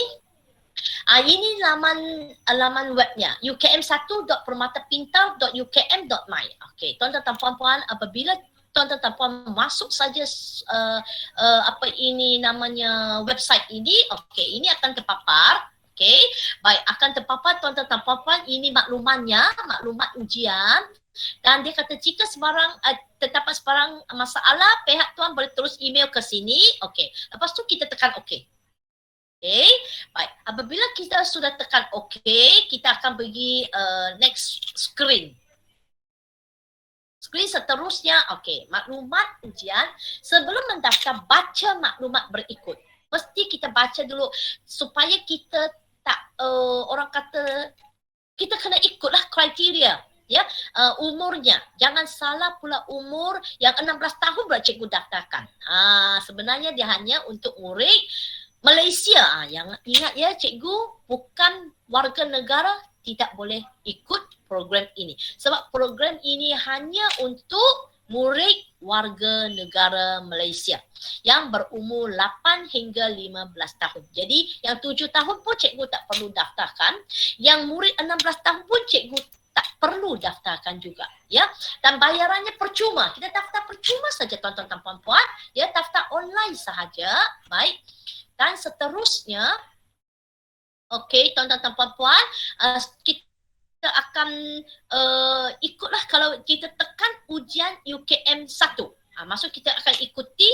ini laman webnya ukm1.permatapintar.ukm.my. Okey, tuan-tuan dan puan-puan, apabila tuan-tuan dan puan masuk saja website ini, okey, ini akan terpapar. Okey, baik, akan terpapar tuan-tuan dan puan-puan, ini maklumat ujian. Dan dia kata jika terdapat sebarang masalah, pihak tuan boleh terus email ke sini. Okey, lepas tu kita tekan okey. Okey, baik. Apabila kita sudah tekan okey, kita akan pergi next screen. Screen seterusnya, okey, maklumat ujian. Sebelum mendaftar, baca maklumat berikut. Mesti kita baca dulu supaya kita tak orang kata kita kena ikutlah kriteria. Ya, umurnya jangan salah pula, umur yang 16 tahun pula cikgu daftarkan. Sebenarnya dia hanya untuk murid Malaysia. Yang ingat ya, cikgu bukan warga negara tidak boleh ikut program ini. Sebab program ini hanya untuk murid warga negara Malaysia yang berumur 8 hingga 15 tahun. Jadi yang 7 tahun pun cikgu tak perlu daftarkan. Yang murid 16 tahun pun cikgu tak perlu daftarkan juga, ya. Dan bayarannya percuma. Kita daftar percuma saja tuan-tuan dan puan-puan, ya, daftar online sahaja. Baik. Dan seterusnya, okey, tuan-tuan dan puan-puan, kita akan ikutlah kalau kita tekan ujian UKM 1. Maksud kita akan ikuti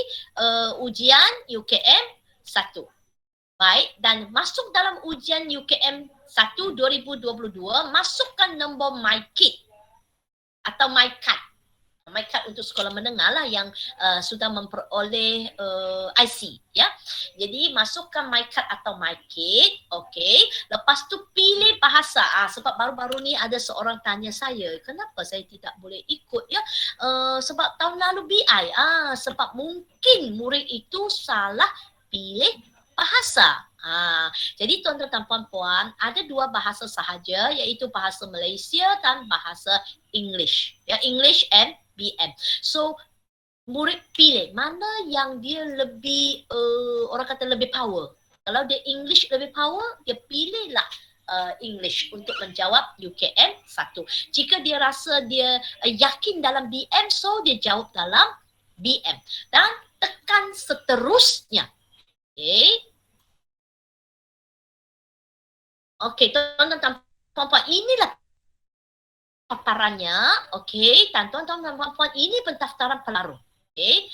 ujian UKM 1. Baik, dan masuk dalam ujian UKM 1 2022, masukkan nombor MyKid atau MyCard. MyCard untuk sekolah menengah lah yang sudah memperoleh IC, ya. Jadi masukkan MyCard atau MyKid, okey. Lepas tu pilih bahasa. Sebab baru-baru ni ada seorang tanya saya, kenapa saya tidak boleh ikut, ya? Sebab tahun lalu BI. Sebab mungkin murid itu salah pilih bahasa. Jadi tuan-tuan dan puan-puan, ada 2 bahasa sahaja, iaitu bahasa Malaysia dan bahasa English. Ya, English and BM. So murid pilih mana yang dia lebih orang kata lebih power. Kalau dia English lebih power, dia pilihlah English untuk menjawab UKM 1. Jika dia rasa dia yakin dalam BM, so dia jawab dalam BM. Dan tekan seterusnya. Okey. Okey, tuan-tuan dan puan-puan, inilah paparannya. Okey, dan tuan-tuan dan puan-puan, ini pendaftaran pelarut. Okey.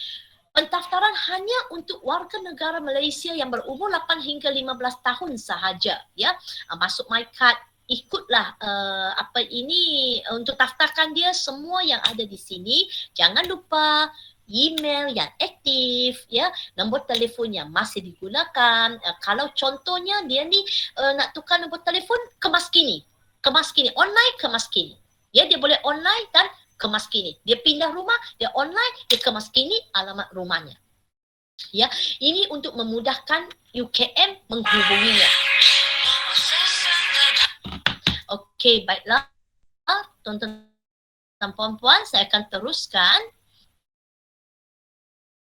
Pendaftaran hanya untuk warga negara Malaysia yang berumur 8 hingga 15 tahun sahaja, ya. Masuk MyCard, ikutlah untuk daftarkan dia semua yang ada di sini. Jangan lupa email yang aktif, ya, nombor telefon yang masih digunakan. Kalau contohnya dia ni nak tukar nombor telefon, kemas kini, online kemas kini. Ya, dia boleh online dan kemas kini. Dia pindah rumah, dia online, dia kemas kini alamat rumahnya. Ya, ini untuk memudahkan UKM menghubunginya. Okey, baiklah. Tuan-tuan dan puan-puan, saya akan teruskan.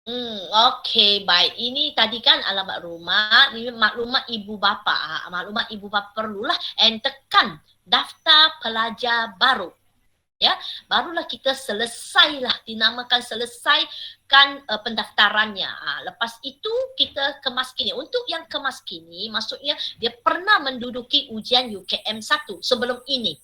Okey, baik. Ini tadi kan alamat rumah, ini maklumat ibu bapa. Maklumat ibu bapa perlulah, and tekan daftar pelajar baru. Ya, barulah kita dinamakan selesaikan pendaftarannya. Lepas itu kita kemas kini. Untuk yang kemas kini, maksudnya dia pernah menduduki ujian UKM 1 sebelum ini.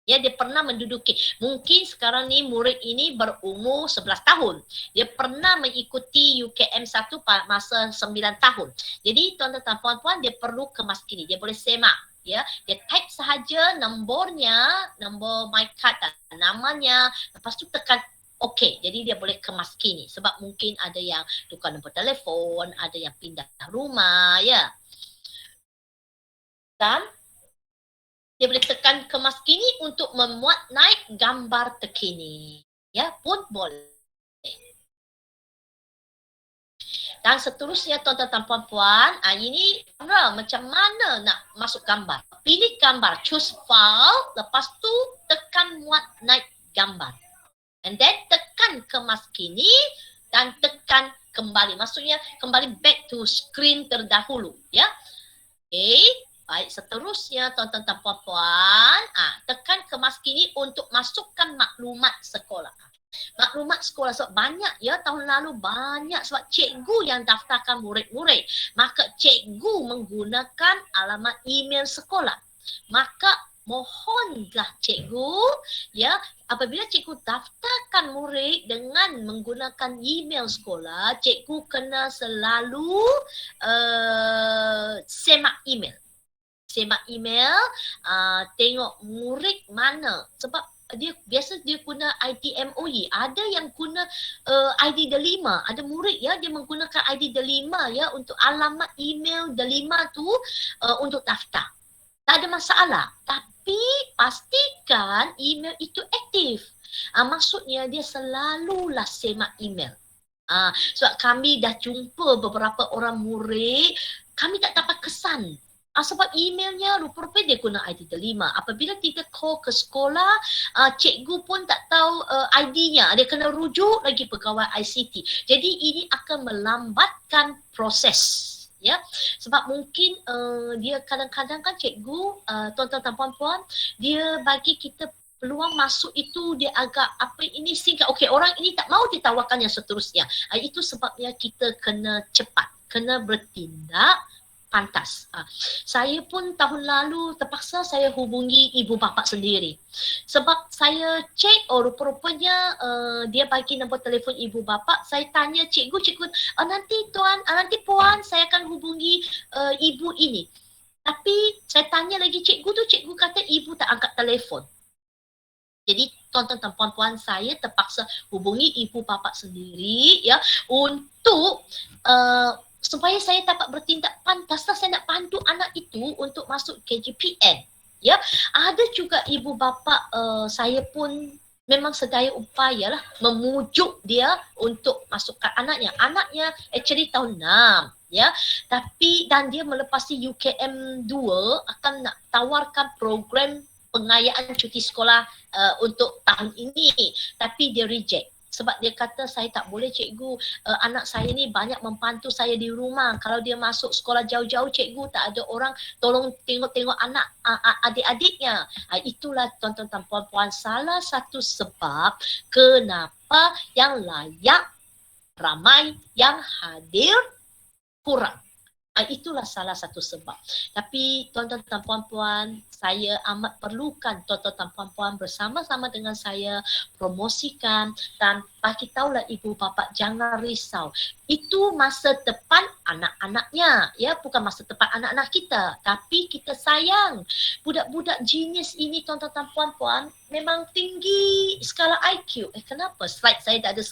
Ya, dia pernah menduduki. Mungkin sekarang ni murid ini berumur 11 tahun. Dia pernah mengikuti UKM 1 masa 9 tahun. Jadi tuan-tuan dan puan-puan, dia perlu kemaskini. Dia boleh semak. Ya, dia type sahaja nombornya, nombor my card dan namanya. Lepas tu tekan okey. Jadi dia boleh kemaskini. Sebab mungkin ada yang tukar nombor telefon, ada yang pindah rumah. Ya. Dan dia boleh tekan kemaskini untuk memuat naik gambar terkini. Ya, pun boleh. Dan seterusnya tuan-tuan dan puan-puan, ini macam mana nak masuk gambar. Pilih gambar, choose file, lepas tu tekan muat naik gambar. And then tekan kemaskini dan tekan kembali. Maksudnya kembali back to screen terdahulu. Ya. Okay. Baik, seterusnya tuan-tuan dan puan-puan, tekan kemaskini untuk masukkan maklumat sekolah. Maklumat sekolah sebab banyak ya, tahun lalu banyak sebab cikgu yang daftarkan murid-murid. Maka cikgu menggunakan alamat email sekolah. Maka mohonlah cikgu ya, apabila cikgu daftarkan murid dengan menggunakan email sekolah, cikgu kena selalu semak email. Semak email, tengok murid mana. Sebab dia biasa dia guna ID MOE. Ada yang guna ID Delima. Ada murid ya, dia menggunakan ID Delima ya untuk alamat email Delima tu untuk daftar. Tak ada masalah. Tapi pastikan email itu aktif. Maksudnya dia selalulah semak email. Sebab kami dah jumpa beberapa orang murid, kami tak dapat kesan. Sebab emailnya rupa-rupa dia guna ID Delima. Apabila kita call ke sekolah, cikgu pun tak tahu ID-nya. Dia kena rujuk lagi pegawai ICT. Jadi ini akan melambatkan proses. Ya, sebab mungkin dia kadang-kadang kan cikgu, tuan-tuan dan puan-puan, dia bagi kita peluang masuk itu dia agak singkat. Okey, orang ini tak mahu ditawarkan yang seterusnya. Itu sebabnya kita kena cepat, kena bertindak pantas. Saya pun tahun lalu terpaksa saya hubungi ibu bapa sendiri. Sebab saya cek, rupa-rupanya dia bagi nombor telefon ibu bapa. Saya tanya cikgu, nanti tuan, nanti puan saya akan hubungi ibu ini. Tapi saya tanya lagi cikgu tu, cikgu kata ibu tak angkat telefon. Jadi tuan-tuan dan puan-puan, saya terpaksa hubungi ibu bapa sendiri ya untuk supaya saya dapat bertindak pantas. Saya nak pandu anak itu untuk masuk KJPN. Ya, ada juga ibu bapa saya pun memang sedaya upaya lah memujuk dia untuk masukkan anaknya. Anaknya actually tahun 6 ya. Tapi dan dia melepasi UKM 2 akan nak tawarkan program pengayaan cuti sekolah untuk tahun ini, tapi dia reject. Sebab dia kata saya tak boleh cikgu, anak saya ni banyak membantu saya di rumah. Kalau dia masuk sekolah jauh-jauh cikgu, tak ada orang tolong tengok-tengok anak adik-adiknya. Itulah tuan-tuan dan puan-puan salah satu sebab kenapa yang layak ramai, yang hadir kurang. Itulah salah satu sebab. Tapi tuan-tuan dan puan-puan, saya amat perlukan tuan-tuan dan puan-puan bersama-sama dengan saya promosikan dan bagi tahulah ibu bapa jangan risau. Itu masa depan anak-anaknya, ya, bukan masa depan anak-anak kita. Tapi kita sayang budak-budak genius ini tuan-tuan dan puan-puan memang tinggi skala IQ. Kenapa slide saya tak ada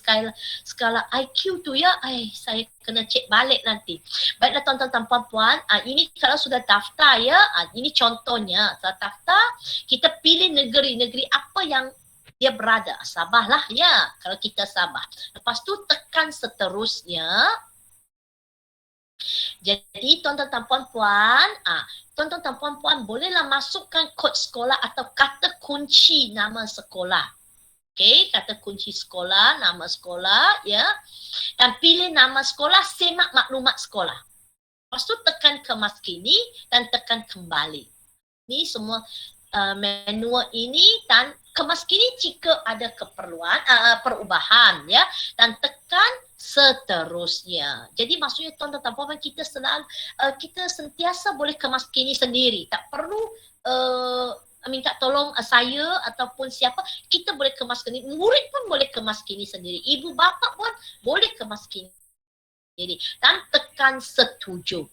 skala IQ tu ya? Saya kena cek balik nanti. Baiklah tuan-tuan dan puan-puan, ini kalau sudah daftar ya, ini contohnya. Setelah daftar, kita pilih negeri apa yang dia berada. Sabahlah ya, kalau kita Sabah. Lepas tu tekan seterusnya. Jadi tuan-tuan dan puan-puan, tuan-tuan dan puan-puan bolehlah masukkan kod sekolah atau kata kunci nama sekolah. Okey, kata kunci sekolah, nama sekolah ya. Dan pilih nama sekolah, semak maklumat sekolah. Lepas tu tekan kemaskini dan tekan kembali. Ni semua manual ini dan kemaskini jika ada keperluan perubahan ya, dan tekan seterusnya. Jadi maksudnya tuan-tuan dan puan-puan, kita sentiasa boleh kemaskini sendiri. Tak perlu minta tolong saya ataupun siapa, kita boleh kemas sendiri. Murid pun boleh kemas kini sendiri. Ibu bapa pun boleh kemas kini sendiri. Dan tekan setuju.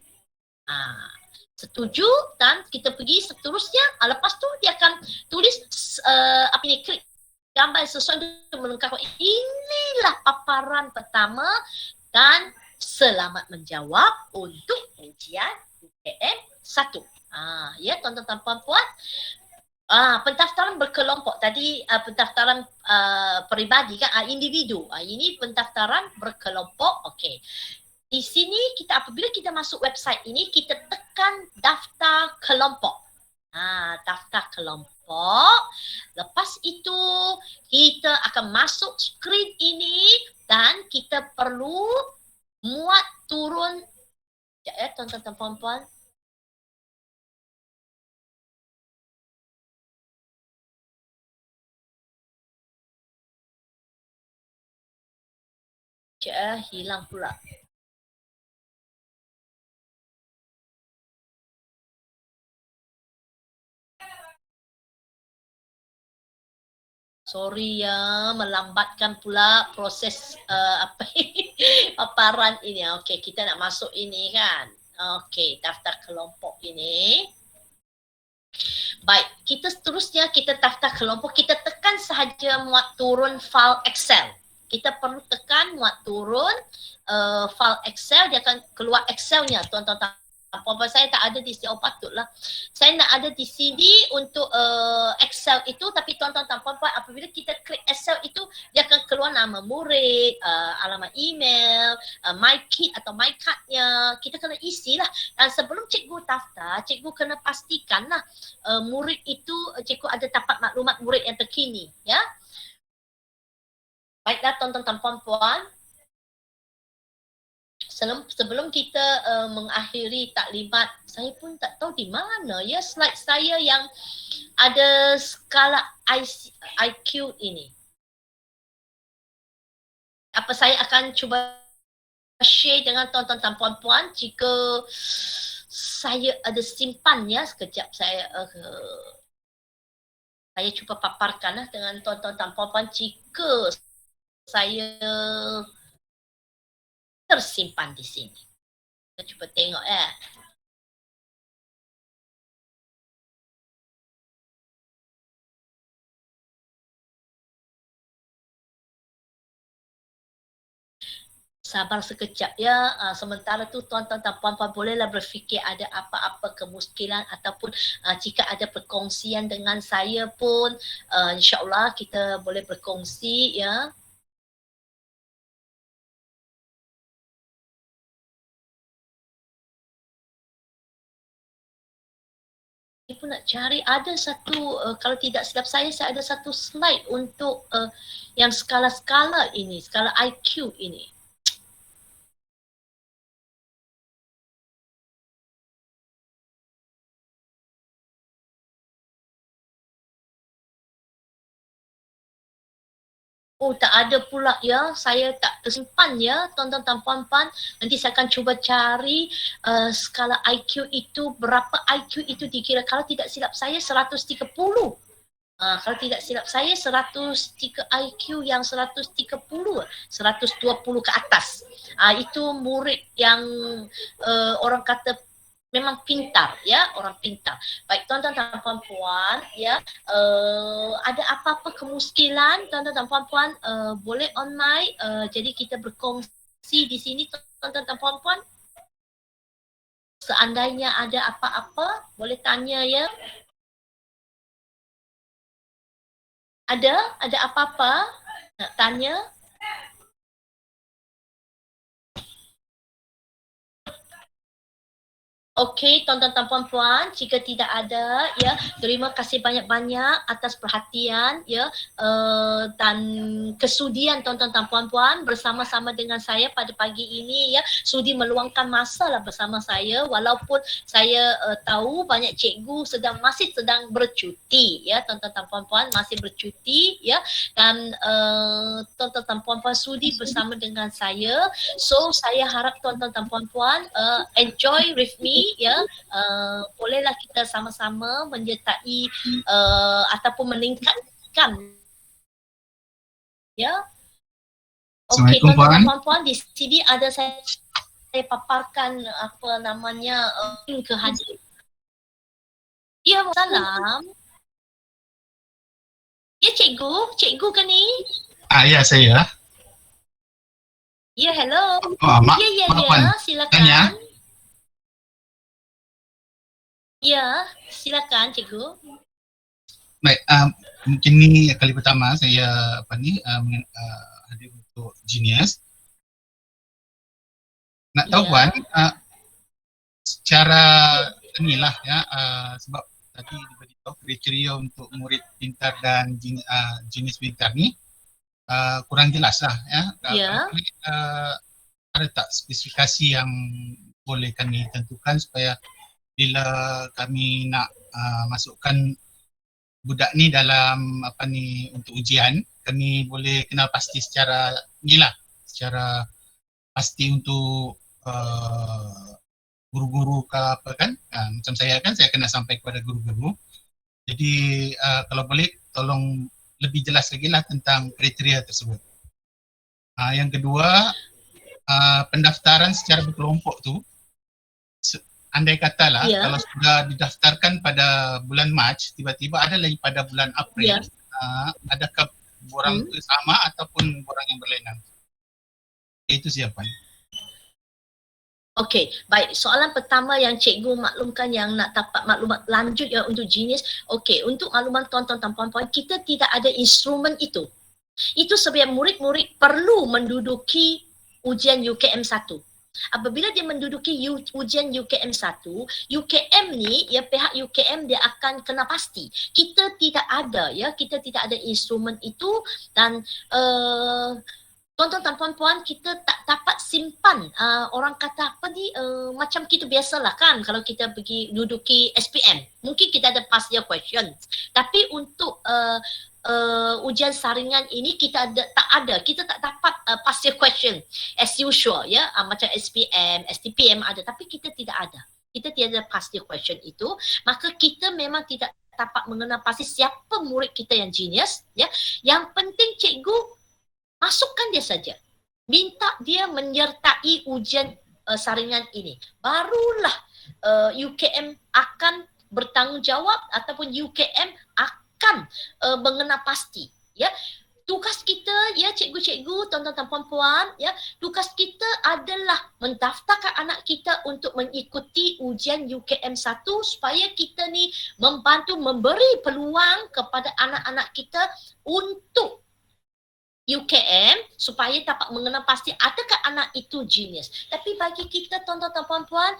Setuju dan kita pergi seterusnya. Lepas tu dia akan tulis klik gambar sesuai untuk melengkapkan. Inilah paparan pertama dan selamat menjawab untuk ujian UPM 1. Ya tuan-tuan dan puan-puan. Pendaftaran berkelompok tadi, pendaftaran peribadi kan, individu. Ini pendaftaran berkelompok. Okey. Di sini kita apabila kita masuk website ini, kita tekan daftar kelompok. Daftar kelompok. Lepas itu kita akan masuk skrin ini dan kita perlu muat turun. Sekejap ya tuan-tuan dan puan-puan. Hilang pula. Sorry ya, melambatkan pula proses paparan ini. Okey, kita nak masuk ini kan. Okey, daftar kelompok ini. Baik, kita seterusnya kita daftar kelompok, kita tekan sahaja muat turun file Excel. Kita perlu tekan muat turun file Excel, dia akan keluar Excelnya tuan-tuan. Apa-apa saya tak ada di sini, patutlah. Saya nak ada di sini untuk Excel itu, tapi tuan-tuan dan puan-puan apabila kita klik Excel itu, dia akan keluar nama murid, alamat email, my kit atau my cardnya. Kita kena isilah. Dan sebelum cikgu daftar, cikgu kena pastikanlah murid itu, cikgu ada dapat maklumat murid yang terkini. Ya. Baiklah tuan-tuan dan puan-puan. Sebelum kita mengakhiri taklimat, saya pun tak tahu di mana ya slide saya yang ada skala IQ ini. Apa saya akan cuba share dengan tuan-tuan dan puan-puan jika saya ada simpannya. Sekejap saya cuba paparkanlah dengan tuan-tuan dan puan-puan jika saya tersimpan di sini. Kita cuba tengok Sabar sekejap ya. Sementara tu tuan-tuan dan puan-puan bolehlah berfikir ada apa-apa kemuskilan ataupun jika ada perkongsian dengan saya pun insya-Allah kita boleh berkongsi ya. Saya pun nak cari ada satu kalau tidak silap saya ada satu slide untuk yang skala-skala ini, skala IQ ini. Oh, tak ada pula ya. Saya tak tersimpan ya, tuan-tuan dan puan-puan. Nanti saya akan cuba cari skala IQ itu, berapa IQ itu dikira. Kalau tidak silap saya 130. Kalau tidak silap saya 103 IQ yang 130, 120 ke atas. Itu murid yang orang kata memang pintar ya, orang pintar. Baik tuan-tuan dan puan-puan ya, ada apa-apa kemuskilan tuan-tuan dan puan-puan boleh on mic, jadi kita berkongsi di sini tuan-tuan dan puan-puan. Seandainya ada apa-apa boleh tanya ya. Ada apa-apa nak tanya? Okey, tuan-tuan dan puan-puan, jika tidak ada ya, terima kasih banyak-banyak atas perhatian ya dan kesudian tuan-tuan dan puan-puan bersama-sama dengan saya pada pagi ini ya, sudi meluangkan masa lah bersama saya walaupun saya tahu banyak cikgu masih sedang bercuti ya, tuan-tuan dan puan-puan masih bercuti ya, dan tuan-tuan dan puan-puan sudi bersama dengan saya. So saya harap tuan-tuan dan puan-puan enjoy with me ya, bolehlah kita sama-sama menyertai ataupun meningkatkan, ya. Okey, Assalamualaikum tuan-tuan dan Puan. puan-puan, di sini ada saya paparkan apa namanya ke hadir. Ya, salam. Ya, cikgu ke ni? Ya, saya. Ya, hello. Mak Ya, Puan. silakan. Tanya. Ya, silakan cikgu. Baik, mungkin ni kali pertama saya hadir untuk Genius. Nak tahu Puan, secara inilah ya, sebab tadi diberitahu kriteria untuk murid pintar dan jenis pintar ni kurang jelas lah ya. Ada tak spesifikasi yang boleh kami tentukan supaya bila kami nak masukkan budak ni dalam untuk ujian, kami boleh kenal pasti secara pasti untuk guru-guru ke apa kan, macam saya kena sampai kepada guru-guru. Jadi kalau boleh tolong lebih jelas lagi lah tentang kriteria tersebut. Yang kedua, pendaftaran secara berkelompok tu, andai katalah kalau sudah didaftarkan pada bulan Mac, tiba-tiba ada lagi pada bulan April, adakah borang itu sama ataupun borang yang berlainan? Itu siapa? Okey, baik. Soalan pertama yang cikgu maklumkan yang nak dapat maklumat lanjut ya untuk Genius. Okey, untuk makluman tuan-tuan dan puan-puan, kita tidak ada instrumen itu. Itu sebab murid-murid perlu menduduki ujian UKM 1. Apabila dia menduduki ujian UKM 1, UKM ni, ya pihak UKM dia akan kena pasti. Kita tidak ada instrumen itu dan tuan-tuan dan puan-puan, kita tak dapat simpan orang kata apa ni, macam kita biasalah kan kalau kita pergi duduki SPM. Mungkin kita ada past year question. Tapi untuk ujian saringan ini kita tak dapat past year question as usual ya, macam SPM, STPM ada, tapi kita tidak ada. Kita tiada past year question itu, maka kita memang tidak dapat mengenal pasti siapa murid kita yang genius ya. Yang penting cikgu masukkan dia saja. Minta dia menyertai ujian saringan ini. Barulah UKM akan bertanggungjawab ataupun UKM akan mengenal pasti. Ya. Tugas kita ya cikgu-cikgu, tuan-tuan dan puan-puan ya, tugas kita adalah mendaftarkan anak kita untuk mengikuti ujian UKM 1 supaya kita ni membantu memberi peluang kepada anak-anak kita untuk UKM supaya dapat mengenal pasti adakah anak itu genius. Tapi bagi kita tuan-tuan dan puan-puan,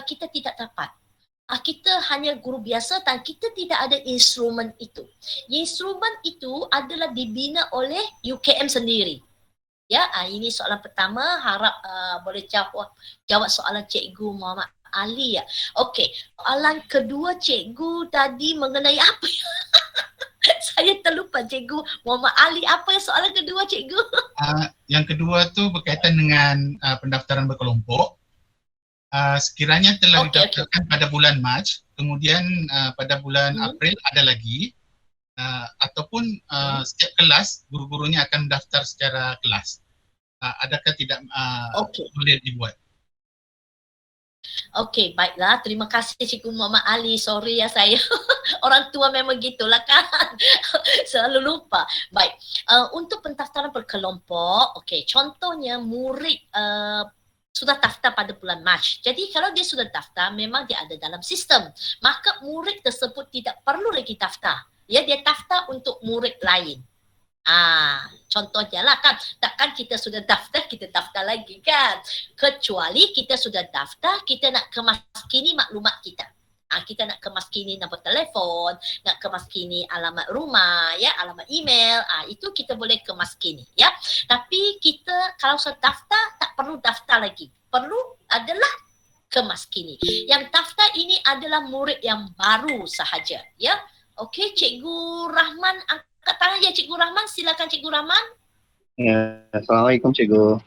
kita tidak dapat. Kita hanya guru biasa dan kita tidak ada instrumen itu. Instrumen itu adalah dibina oleh UKM sendiri. Ya, ini soalan pertama, harap boleh jawab soalan Cikgu Muhammad Ali ya. Okey, soalan kedua cikgu tadi mengenai apa ya? Saya terlupa Cikgu Muhammad Ali. Apa soalan kedua Cikgu? Yang kedua tu berkaitan dengan pendaftaran berkelompok. Sekiranya telah didaftarkan pada bulan Mac, kemudian pada bulan April ada lagi, ataupun setiap kelas guru-gurunya akan mendaftar secara kelas. Adakah tidak boleh dibuat? Okey, baiklah. Terima kasih Cikgu Muhammad Ali. Sorry ya saya. Orang tua memang gitulah kan. Selalu lupa. Baik. Untuk pendaftaran berkelompok, okey, contohnya murid sudah daftar pada bulan Mac. Jadi kalau dia sudah daftar, memang dia ada dalam sistem. Maka murid tersebut tidak perlu lagi daftar. Ya, dia daftar untuk murid lain. Contohnya lah kan, takkan kita sudah daftar, kita daftar lagi kan. Kecuali kita sudah daftar, kita nak kemaskini maklumat kita. Kita nak kemaskini nombor telefon, nak kemaskini alamat rumah, ya, alamat email, itu kita boleh kemaskini, ya. Tapi kita kalau sudah daftar, tak perlu daftar lagi. Perlu adalah kemaskini. Yang daftar ini adalah murid yang baru sahaja, ya. Okey, Cikgu Rahman angkat tangan ya Cikgu Rahman. Silakan Cikgu Rahman. Ya, Assalamualaikum Cikgu.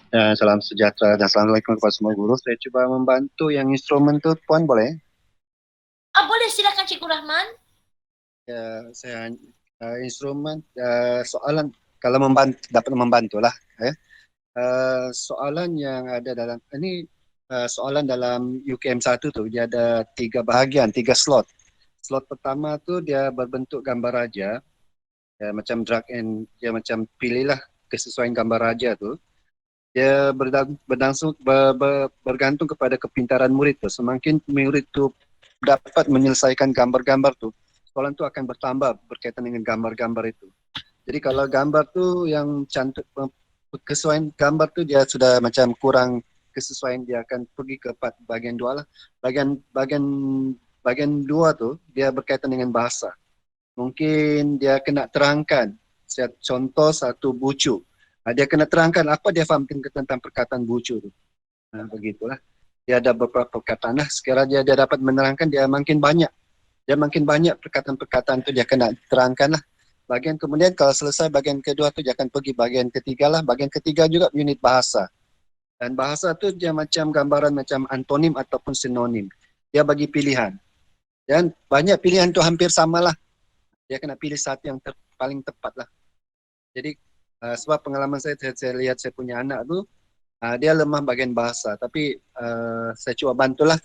Salam sejahtera dan assalamualaikum kepada semua guru. Saya cuba membantu yang instrumen tu, Puan boleh? Boleh, silakan Cikgu Rahman. Ya, saya instrumen soalan kalau dapat membantu lah. Soalan yang ada dalam ini soalan dalam UKM 1 tu dia ada 3 bahagian, 3 slot. Slot pertama tu dia berbentuk gambar raja. Ya, macam drag and dia macam pilihlah kesesuaian gambar raja tu. Dia bergantung kepada kepintaran murid tu. Semakin murid tu dapat menyelesaikan gambar-gambar tu, soalan tu akan bertambah berkaitan dengan gambar-gambar itu. Jadi kalau gambar tu yang cantik, kesesuaian gambar tu dia sudah macam kurang kesesuaian, dia akan pergi ke bahagian 2 lah. Bahagian 2 tu dia berkaitan dengan bahasa. Mungkin dia kena terangkan contoh satu bucu. Dia kena terangkan apa dia faham tentang perkataan bucu tu. Begitulah. Dia ada beberapa perkataan lah. Sekiranya dia dapat menerangkan, dia makin banyak perkataan-perkataan tu dia kena terangkan lah. Kemudian kalau selesai bahagian kedua tu dia akan pergi bahagian ketiga lah. Bahagian ketiga juga unit bahasa. Dan bahasa tu dia macam gambaran macam antonim ataupun sinonim. Dia bagi pilihan. Dan banyak pilihan tu hampir sama lah. Dia kena pilih satu yang paling tepat lah. Jadi sebab pengalaman saya lihat saya punya anak tu, dia lemah bahagian bahasa. Tapi saya cuba bantulah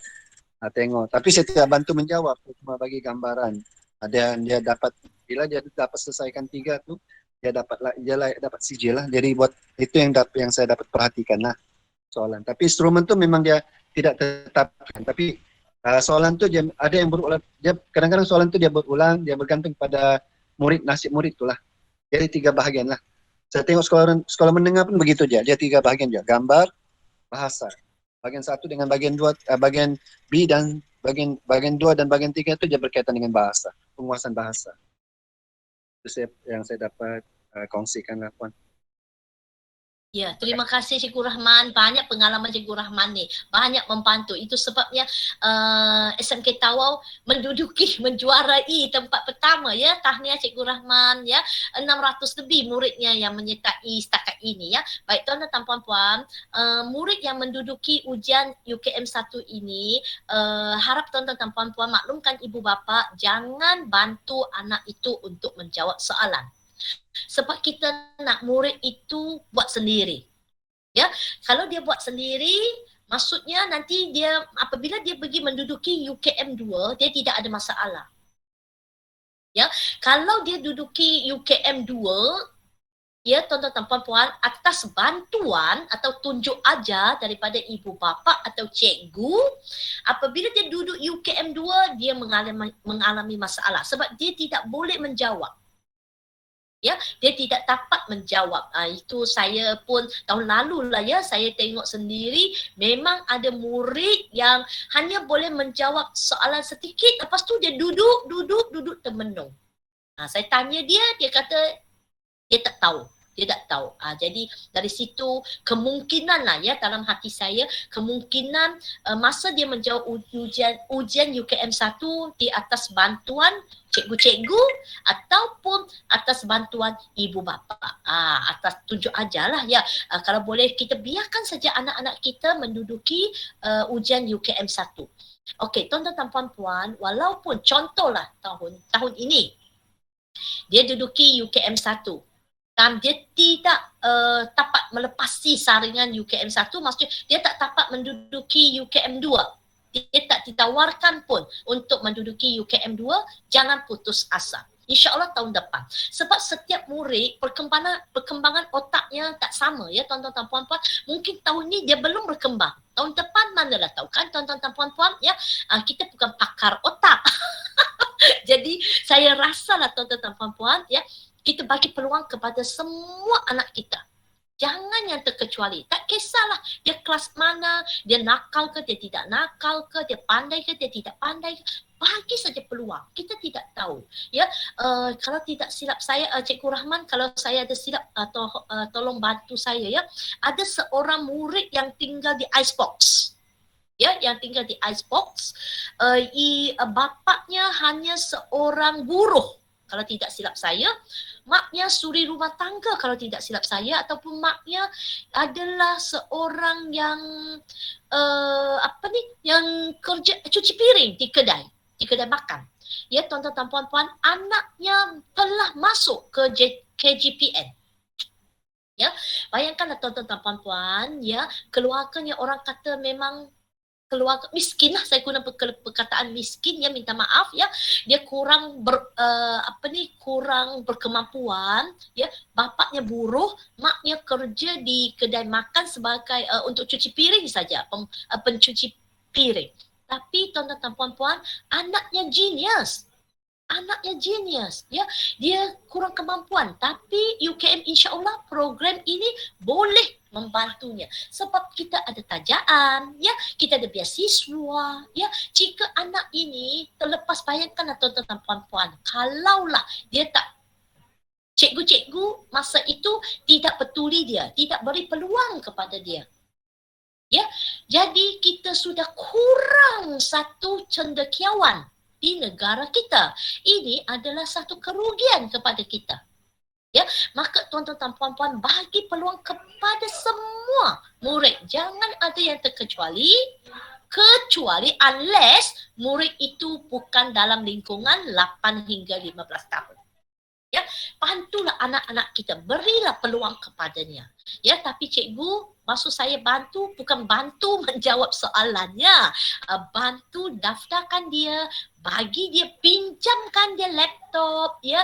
tengok. Tapi saya tidak bantu menjawab, saya cuma bagi gambaran. Dia dapat, bila dia dapat selesaikan 3 tu, dia dapat CJ lah. Jadi buat itu yang saya dapat perhatikan lah soalan. Tapi instrumen tu memang dia tidak tetapkan. Tapi soalan tu dia ada yang berulang. Dia kadang-kadang soalan tu dia berulang, dia bergantung pada nasib murid tu lah. Jadi 3 bahagian lah. Saya tengok sekolah menengah pun begitu je. Dia 3 bahagian je. Gambar, bahasa. Bahagian 1 dengan bahagian 2, bahagian B dan bahagian 2 dan bahagian 3 itu dia berkaitan dengan bahasa, penguasaan bahasa. Itu yang saya dapat kongsikan lah, Puan. Ya, terima kasih Cikgu Rahman. Banyak pengalaman Cikgu Rahman ni. Banyak membantu. Itu sebabnya SMK Tawau menjuarai tempat pertama ya. Tahniah Cikgu Rahman ya. 600 lebih muridnya yang menyertai setakat ini ya. Baik tuan-tuan dan puan-puan, murid yang menduduki ujian UKM 1 ini, harap tuan-tuan dan puan-puan maklumkan ibu bapa jangan bantu anak itu untuk menjawab soalan. Sebab kita nak murid itu buat sendiri. Ya, kalau dia buat sendiri, maksudnya nanti dia apabila dia pergi menduduki UKM 2, dia tidak ada masalah. Ya, kalau dia duduki UKM 2, ya tuan-tuan dan puan-puan, atas bantuan atau tunjuk ajar daripada ibu bapa atau cikgu, apabila dia duduk UKM 2, dia mengalami masalah sebab dia tidak boleh menjawab. Ya, dia tidak dapat menjawab. Itu saya pun tahun lalu lah ya, saya tengok sendiri memang ada murid yang hanya boleh menjawab soalan sedikit, lepas tu dia duduk termenung. Saya tanya dia kata dia tak tahu. Dia tak tahu. Jadi dari situ kemungkinan lah ya, dalam hati saya, kemungkinan masa dia menjawab ujian UKM 1 di atas bantuan cikgu-cikgu ataupun atas bantuan ibu bapa. Atas tunjuk ajar lah ya. Kalau boleh kita biarkan saja anak-anak kita menduduki ujian UKM 1. Okey, tuan-tuan dan puan-puan, walaupun contohlah tahun ini dia duduki UKM 1 dan dia tidak dapat melepasi saringan UKM 1, maksudnya dia tak dapat menduduki UKM 2. Dia tak ditawarkan pun untuk menduduki UKM 2, jangan putus asa. InsyaAllah tahun depan. Sebab setiap murid perkembangan otaknya tak sama ya tuan-tuan dan puan-puan. Mungkin tahun ni dia belum berkembang. Tahun depan manalah tahu kan tuan-tuan dan puan-puan ya. Kita bukan pakar otak. Jadi saya rasalah tuan-tuan dan puan-puan ya, kita bagi peluang kepada semua anak kita. Jangan yang terkecuali. Tak kisahlah dia kelas mana, dia nakal ke, dia tidak nakal ke, dia pandai ke, dia tidak pandai ke. Bagi saja peluang. Kita tidak tahu. Ya, kalau tidak silap saya, Cikgu Rahman, kalau saya ada silap, tolong bantu saya ya. Ada seorang murid yang tinggal di icebox. Ya, yang tinggal di icebox. Bapaknya hanya seorang buruh. kalau tidak silap saya, maknya suri rumah tangga kalau tidak silap saya, ataupun maknya adalah seorang yang yang kerja cuci piring di kedai makan. Ya, tuan-tuan dan puan-puan, anaknya telah masuk ke KGPN. Ya, bayangkanlah tuan-tuan dan puan-puan, ya, keluarganya orang kata memang keluarga miskin lah, saya guna perkataan miskin, ya, minta maaf, ya, dia kurang kurang berkemampuan, ya, bapaknya buruh, maknya kerja di kedai makan sebagai untuk cuci piring saja, pencuci piring. Tapi tuan-tuan dan puan-puan, anaknya genius, ya, dia kurang kemampuan, tapi UKM insya-Allah program ini boleh membantunya sebab kita ada tajaan, ya, kita ada beasiswa, ya. Jika anak ini terlepas, bayangkan tuan-tuan dan puan-puan, kalaulah dia tak, cikgu-cikgu masa itu tidak peduli dia, tidak beri peluang kepada dia. Ya, jadi kita sudah kurang satu cendekiawan di negara kita. Ini adalah satu kerugian kepada kita. Ya, maka tuan-tuan dan puan-puan, bagi peluang kepada semua murid. Jangan ada yang terkecuali, kecuali unless murid itu bukan dalam lingkungan 8 hingga 15 tahun. Ya, bantulah anak-anak kita, berilah peluang kepadanya. Ya, tapi cikgu, maksud saya bantu bukan bantu menjawab soalannya, bantu daftarkan dia, bagi dia, pinjamkan dia laptop, ya,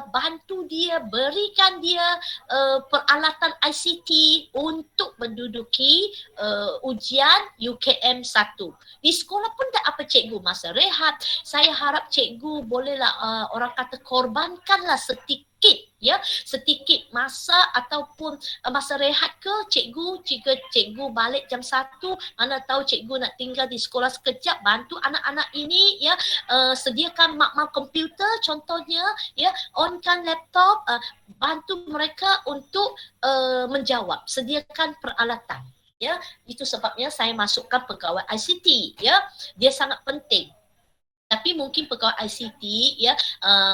bantu dia, berikan dia peralatan ICT untuk menduduki ujian UKM 1. Di sekolah pun tak apa cikgu, masa rehat, saya harap cikgu bolehlah orang kata korbankanlah sedikit masa ataupun masa rehat ke cikgu. Jika cikgu balik jam 1, mana tahu cikgu nak tinggal di sekolah sekejap, bantu anak-anak ini, ya, sediakan makmal komputer contohnya, ya, onkan laptop, bantu mereka untuk menjawab, sediakan peralatan. Ya, itu sebabnya saya masukkan pegawai ICT, ya, dia sangat penting. Tapi mungkin pegawai ICT, ya,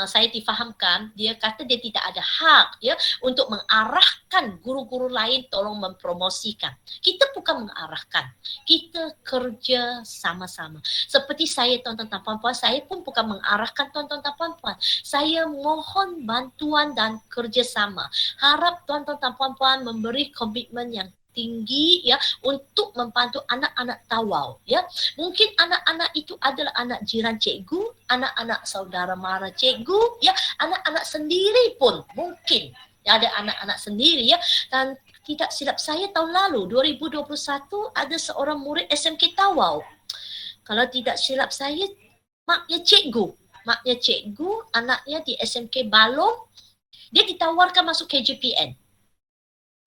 saya difahamkan, dia kata dia tidak ada hak, ya, untuk mengarahkan guru-guru lain tolong mempromosikan. Kita bukan mengarahkan, kita kerja sama-sama. Seperti saya, tuan-tuan dan puan-puan, saya pun bukan mengarahkan tuan-tuan dan puan-puan. Saya mohon bantuan dan kerjasama. Harap tuan-tuan dan puan-puan memberi komitmen yang tinggi, ya, untuk membantu anak-anak tawau, ya. Mungkin anak-anak itu adalah anak jiran cikgu, anak-anak saudara mara cikgu, ya, anak-anak sendiri pun mungkin, ya, ada anak-anak sendiri, ya. Dan tidak silap saya, tahun lalu 2021 ada seorang murid SMK Tawau. Kalau tidak silap saya, maknya cikgu, anaknya di SMK Balong, dia ditawarkan masuk KGPN.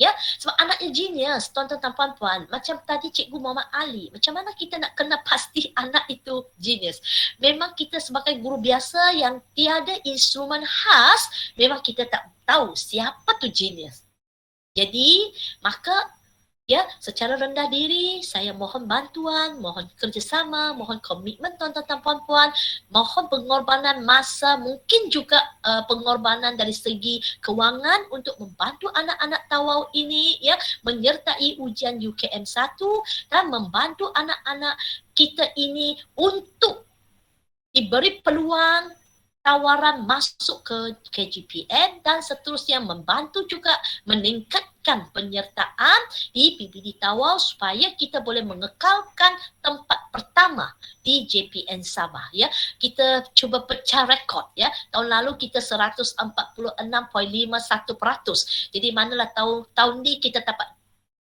Ya, sebab anaknya genius, tuan-tuan dan puan-puan. Macam tadi Cikgu Muhammad Ali, macam mana kita nak kena pasti anak itu genius? Memang kita sebagai guru biasa yang tiada instrumen khas, memang kita tak tahu siapa tu genius. Jadi, maka, ya, secara rendah diri, saya mohon bantuan, mohon kerjasama, mohon komitmen tuan-tuan dan puan-puan, mohon pengorbanan masa, mungkin juga pengorbanan dari segi kewangan untuk membantu anak-anak tawau ini, ya, menyertai ujian UKM 1 dan membantu anak-anak kita ini untuk diberi peluang tawaran masuk ke KGPN dan seterusnya, membantu juga meningkatkan penyertaan di PBD Tawau supaya kita boleh mengekalkan tempat pertama di JPN Sabah, ya. Kita cuba pecah rekod, ya. Tahun lalu kita 146.51%. Jadi manalah tahun ni kita dapat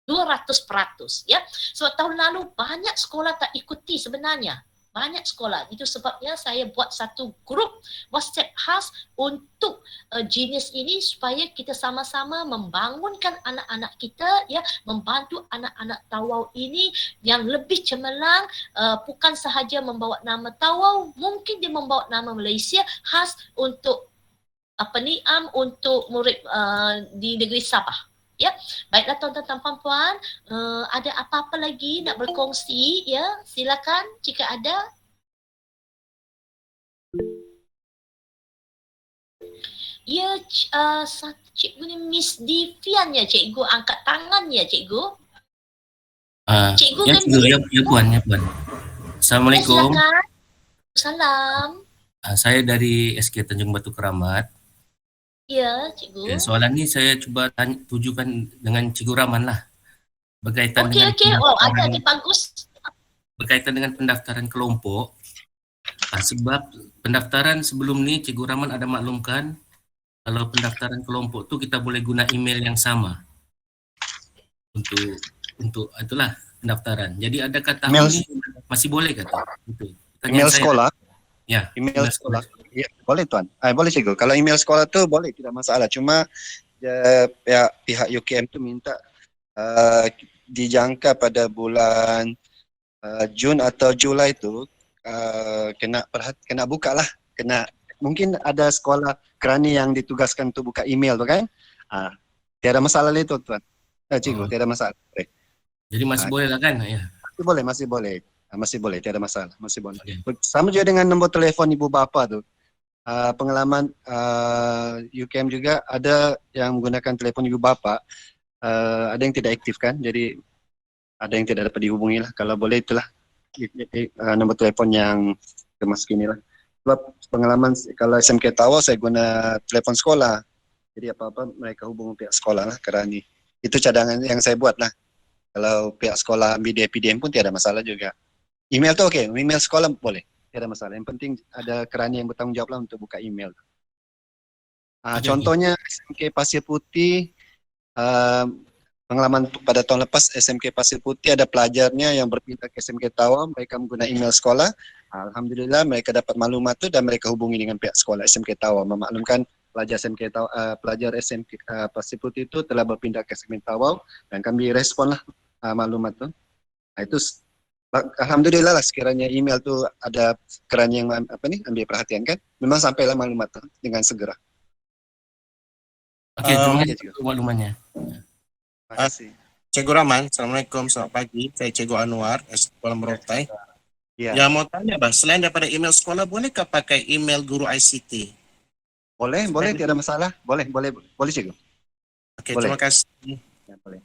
200%, ya. Sebab tahun lalu banyak sekolah tak ikuti sebenarnya. Banyak sekolah. Itu sebabnya saya buat satu grup WhatsApp khas untuk genius ini supaya kita sama-sama membangunkan anak-anak kita, ya, membantu anak-anak tawau ini yang lebih cemerlang, bukan sahaja membawa nama tawau, mungkin dia membawa nama Malaysia khas untuk untuk murid di negeri Sabah. Ya, baiklah tuan-tuan dan puan-puan, ada apa-apa lagi nak berkongsi, ya, silakan jika ada. Ya, satu cikgu ni Miss Divian ya cikgu, angkat tangan ya cikgu. Cikgu Ya kan cikgu, ya puan. Ya, Assalamualaikum. silakan. Salam. Saya dari SK Tanjung Batu Keramat. Ya, cikgu. Soalan ni saya cuba tujukan dengan Cikgu Rahman lah. Berkaitan Okey, dengan okey. Oh, ada ni bagus. berkaitan dengan pendaftaran kelompok. Sebab pendaftaran sebelum ni Cikgu Rahman ada maklumkan kalau pendaftaran kelompok tu kita boleh guna email yang sama untuk itulah pendaftaran. Jadi adakah tahun Email- ni masih boleh kata? Itu. Email sekolah. Ya, Email sekolah. Ya, boleh tuan. Boleh cikgu. Kalau email sekolah tu boleh, tidak masalah. Cuma pihak UKM tu minta dijangka pada bulan Jun atau Julai tu kena buka lah. Mungkin ada sekolah kerani yang ditugaskan untuk buka email tu kan. Tiada masalah itu tuan. Cikgu, tiada masalah. Boleh. Jadi masih boleh lah kan? Ya. Masih boleh. Masih boleh, tiada masalah. Masih boleh. Okay. Sama juga dengan nombor telefon ibu bapa tu. Pengalaman UKM juga ada yang menggunakan telefon ibu bapa. Ada yang tidak aktif kan, jadi ada yang tidak dapat dihubungi lah. Kalau boleh itulah nombor telefon yang kemas kini lah. Sebab pengalaman kalau SMK Tawau saya guna telefon sekolah. Jadi apa-apa mereka hubungi pihak sekolah lah kerana itu cadangan yang saya buat lah. Kalau pihak sekolah ambil di PDM pun tiada masalah juga. Email tu okey, email sekolah boleh. Tiada masalah. Yang penting ada kerani yang bertanggung jawab lah untuk buka email. Contohnya SMK Pasir Putih, pengalaman pada tahun lepas SMK Pasir Putih ada pelajarnya yang berpindah ke SMK Tawau, mereka menggunakan email sekolah. Alhamdulillah mereka dapat maklumat tu dan mereka hubungi dengan pihak sekolah SMK Tawau memaklumkan pelajar SMK Tawau, pelajar SMK Pasir Putih itu telah berpindah ke SMK Tawau dan kami respon lah maklumat tu. Itu alhamdulillah lah sekiranya email tu ada kerana yang ambil perhatian kan, memang sampailah maklumat tu dengan segera. Okey, terima kasih untuk maklumannya. Terima kasih. Cikgu Rahman, Assalamualaikum, selamat pagi. Saya Cikgu Anwar, Sekolah Merotai. Ya. Yang mau tanya, selain daripada email sekolah, bolehkah pakai email guru ICT? Boleh, tiada masalah. Boleh cikgu. Okey, Boleh. terima kasih. Ya, boleh.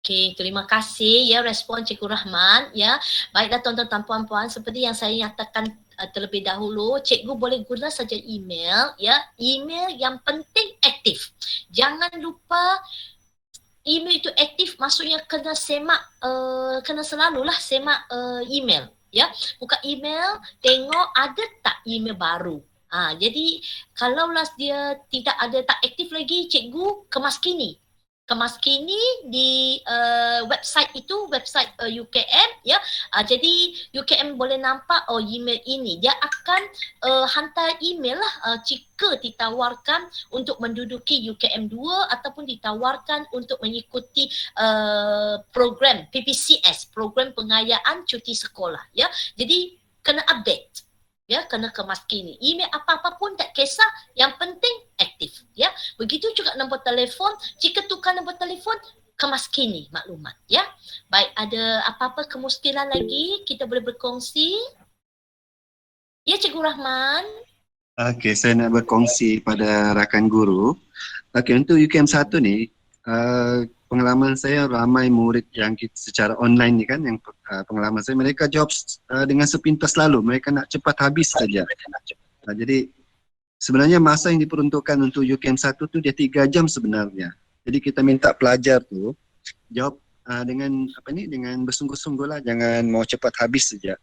Okey, terima kasih ya respon Cikgu Rahman ya. Baiklah tuan-tuan dan puan-puan, seperti yang saya nyatakan terlebih dahulu, cikgu boleh guna saja email ya. Email yang penting aktif. Jangan lupa email itu aktif, maksudnya kena semak, kena selalulah semak email ya. Buka email, tengok ada tak email baru. Jadi kalaulah dia tidak ada, tak aktif lagi, cikgu kemas kini di website itu, website UKM ya. Jadi UKM boleh nampak email ini dia akan hantar email lah jika ditawarkan untuk menduduki UKM 2 ataupun ditawarkan untuk mengikuti program PPCS, program pengayaan cuti sekolah ya. Jadi kena update ya, kena kemas kini. Email apa-apa pun tak kisah, yang penting aktif ya. Begitu juga nombor telefon, jika tukar nombor telefon, kemas kini maklumat ya. Baik, ada apa-apa kemuskilan lagi kita boleh berkongsi? Ya Cikgu Rahman. Okey, saya nak berkongsi pada rakan guru. Okey, untuk UKM 1 ni, pengalaman saya ramai murid yang secara online ni kan, yang pengalaman saya mereka jawab dengan sepintas lalu, mereka nak cepat habis saja. Jadi sebenarnya masa yang diperuntukkan untuk UKM 1 tu dia 3 jam sebenarnya. Jadi kita minta pelajar tu jawab dengan bersungguh-sungguh lah, jangan mau cepat habis saja.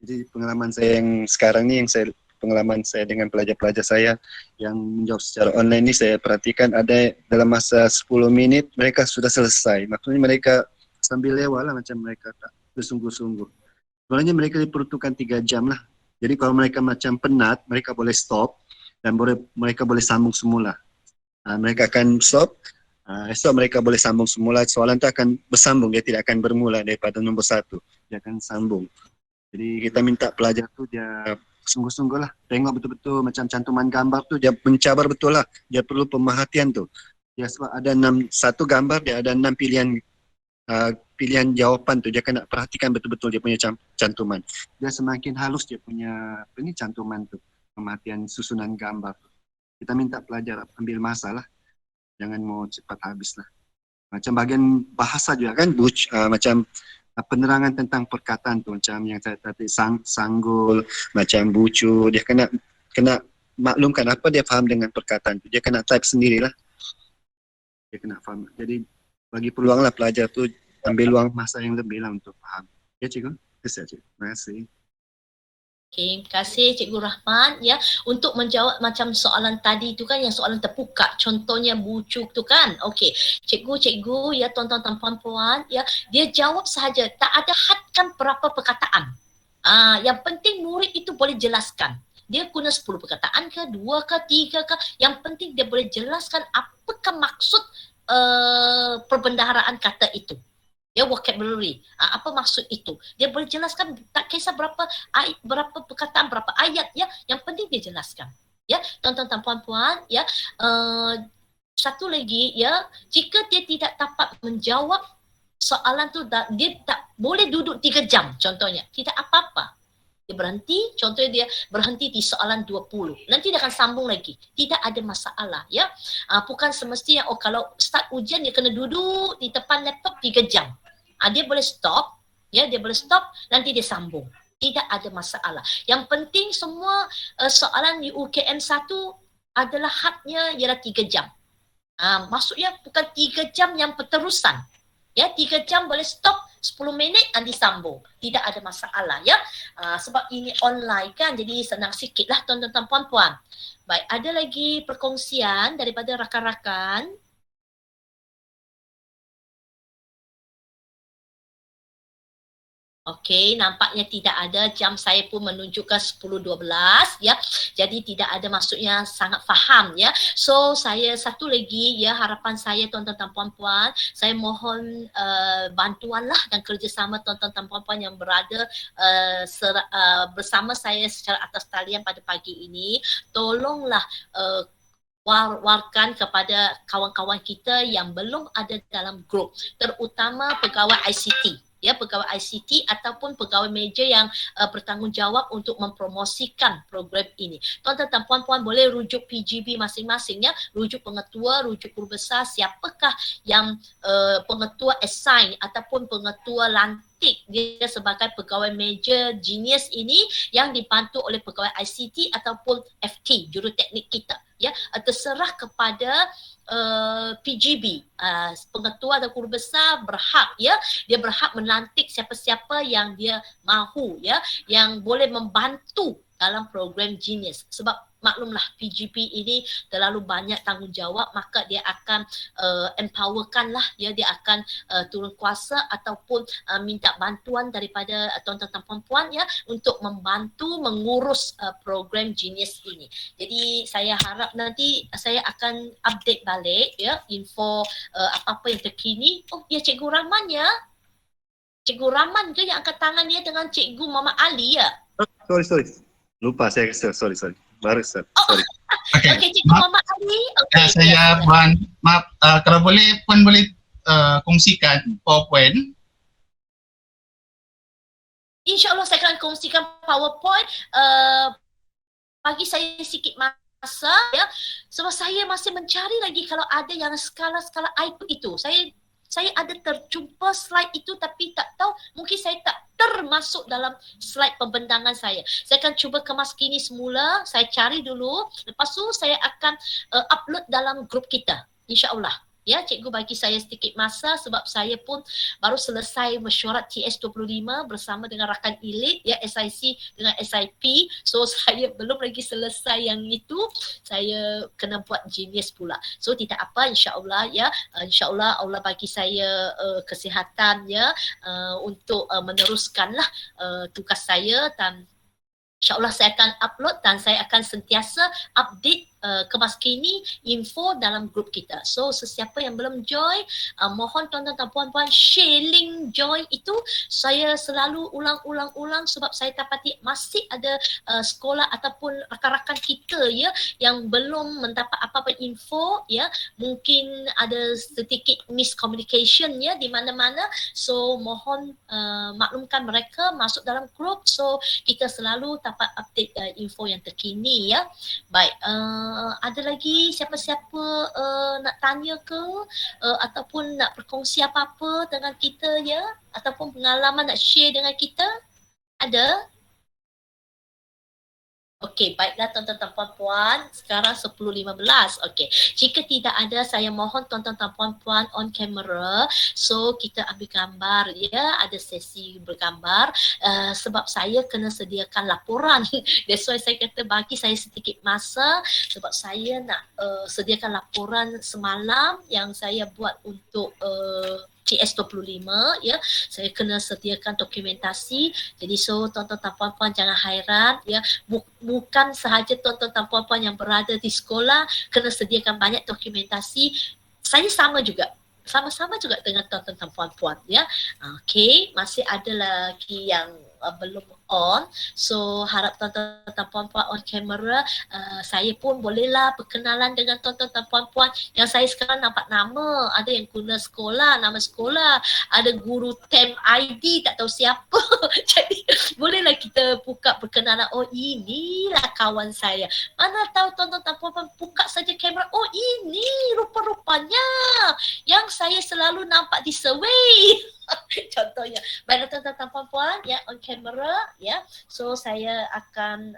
Jadi pengalaman saya yang sekarang ni, pengalaman saya dengan pelajar-pelajar saya yang menjawab secara online ni, saya perhatikan ada dalam masa 10 minit mereka sudah selesai. Maksudnya mereka sambil lewat lah, macam mereka tak bersungguh-sungguh. Sebenarnya mereka diperuntukkan 3 jam lah. Jadi kalau mereka macam penat, mereka boleh stop dan mereka boleh sambung semula. Mereka akan stop, esok mereka boleh sambung semula. Soalan tu akan bersambung, dia tidak akan bermula daripada nombor 1. Dia akan sambung. Jadi kita minta pelajar tu dia sungguh-sungguh lah, tengok betul-betul macam cantuman gambar tu, dia mencabar betul lah, dia perlu pemerhatian tu. Dia sebab ada satu gambar, dia ada 6 pilihan jawapan tu, dia kena perhatikan betul-betul dia punya cantuman. Dia semakin halus dia punya cantuman tu. Pematian susunan gambar. Kita minta pelajar ambil masa lah. Jangan mau cepat habis lah. Macam bagian bahasa juga kan, macam penerangan tentang perkataan tu, macam yang saya tadi sanggul, macam bucu, dia kena maklumkan apa dia faham dengan perkataan tu. Dia kena type sendirilah. Dia kena faham. Jadi bagi peluang lah pelajar tu ambil luang masa yang lebih lah untuk faham. Ya cikgu? Itu saja. Terima kasih. Okay, terima kasih Cikgu Rahman ya untuk menjawab macam soalan tadi tu kan, yang soalan terbuka, contohnya bucuk tu kan. Okey, cikgu ya, tuan-tuan dan puan-puan ya, dia jawab sahaja, tak ada hadkan berapa perkataan. Yang penting murid itu boleh jelaskan. Dia guna 10 perkataan ke, 2 ke, 3 ke, yang penting dia boleh jelaskan apakah maksud perbendaharaan kata itu. Ya, vocabulary. Apa maksud itu? Dia boleh jelaskan, tak kisah berapa perkataan, berapa ayat ya, yang penting dia jelaskan. Ya, tuan-tuan dan puan-puan ya. Satu lagi ya, jika dia tidak dapat menjawab soalan tu, dia tak boleh duduk 3 jam contohnya. Tidak apa-apa. Dia berhenti, contohnya dia berhenti di soalan 20. Nanti dia akan sambung lagi. Tidak ada masalah ya. Bukan semestinya kalau start ujian dia kena duduk di depan laptop 3 jam. Dia boleh stop, ya, dia boleh stop, nanti dia sambung. Tidak ada masalah. Yang penting semua soalan di UKM 1 adalah hadnya ialah 3 jam. Maksudnya bukan 3 jam yang berterusan. Ya, 3 jam boleh stop, 10 minit nanti sambung. Tidak ada masalah ya. Sebab ini online kan, jadi senang sikit lah tuan-tuan dan puan-puan. Baik, ada lagi perkongsian daripada rakan-rakan. Okey, nampaknya tidak ada. Jam saya pun menunjukkan 10.12 ya. Jadi tidak ada, maksudnya sangat faham ya. So saya satu lagi ya, harapan saya tuan-tuan dan puan-puan, saya mohon bantuanlah dan kerjasama tuan-tuan dan puan-puan yang berada bersama saya secara atas talian pada pagi ini. Tolonglah warkan kepada kawan-kawan kita yang belum ada dalam grup, terutama pegawai ICT. Ya, pegawai ICT ataupun pegawai meja yang bertanggungjawab untuk mempromosikan program ini. Tuan-tuan dan puan-puan boleh rujuk PGB masing-masing ya, rujuk pengetua, rujuk guru besar, siapakah yang pengetua assign ataupun pengetua lantik dia sebagai pegawai meja Genius ini yang dibantu oleh pegawai ICT ataupun FT, juruteknik kita. Ya, terserah kepada PGB, pengetua dan guru besar berhak ya, dia berhak melantik siapa-siapa yang dia mahu ya, yang boleh membantu dalam program Genius. Sebab maklumlah PGP ini terlalu banyak tanggungjawab, maka dia akan empowerkan lah ya, dia akan turun kuasa ataupun minta bantuan daripada tuan-tuan dan puan-puan ya untuk membantu mengurus program Genius ini. Jadi saya harap nanti saya akan update balik ya info apa-apa yang terkini. Oh ya, Cikgu Rahman ya. Cikgu Rahman ke yang angkat tangan dia dengan Cikgu Muhammad Ali ya? Sorry. Lupa saya, sorry. Baru sorry. Okey, Cikgu Muhammad Ali. Okay, Saya maaf, kalau boleh kongsikan PowerPoint. InsyaAllah saya akan kongsikan PowerPoint. Bagi saya sikit masa ya, sebab saya masih mencari lagi kalau ada yang skala-skala IQ itu. Saya ada terjumpa slide itu tapi tak tahu, mungkin saya tak termasuk dalam slide pembentangan saya. Saya akan cuba kemaskini semula, saya cari dulu, lepas tu saya akan upload dalam grup kita, insyaAllah. Ya, cikgu bagi saya sedikit masa sebab saya pun baru selesai mesyuarat TS25 bersama dengan rakan elit ya, SIC dengan SIP. So saya belum lagi selesai yang itu, saya kena buat Genius pula. So tidak apa, insya-Allah ya. Insya-Allah Allah bagi saya kesihatan ya untuk meneruskanlah tugas saya, dan InsyaAllah saya akan upload dan saya akan sentiasa update kemas kini info dalam grup kita. So sesiapa yang belum join, mohon tuan-tuan dan puan-puan share link join itu. Saya selalu ulang-ulang sebab saya dapati masih ada sekolah ataupun rakan-rakan kita ya yang belum mendapat apa-apa info ya. Mungkin ada sedikit miscommunication ya di mana-mana. So mohon maklumkan mereka masuk dalam grup, so kita selalu dapat update info yang terkini ya. Baik, ada lagi siapa-siapa nak tanya ke ataupun nak berkongsi apa-apa dengan kita ya, ataupun pengalaman nak share dengan kita? Ada? Okey, baiklah tuan-tuan dan puan-puan. Sekarang 10.15. Okey. Jika tidak ada, saya mohon tuan-tuan dan puan-puan on camera. So, kita ambil gambar ya. Ada sesi bergambar. Sebab saya kena sediakan laporan. That's why saya kata bagi saya sedikit masa. Sebab saya nak sediakan laporan semalam yang saya buat untuk CS25 ya. Saya kena sediakan dokumentasi. Jadi so tuan-tuan dan puan-puan jangan hairan ya. Bukan sahaja tuan-tuan dan puan-puan yang berada di sekolah kena sediakan banyak dokumentasi. Saya sama juga. Sama-sama juga dengan tuan-tuan dan puan-puan ya. Okey, masih ada lagi yang belum on. So harap tuan-tuan dan puan-puan on camera. Saya pun bolehlah berkenalan dengan tuan-tuan dan puan-puan yang saya sekarang nampak nama. Ada yang guna sekolah, nama sekolah. Ada guru TEM ID tak tahu siapa. Jadi bolehlah kita buka berkenalan. Oh inilah kawan saya. Mana tahu tuan-tuan dan puan-puan buka saja kamera. Oh ini rupa-rupanya yang saya selalu nampak di survey. Contohnya. Baiklah tuan-tuan dan puan-puan ya on camera ya. So saya akan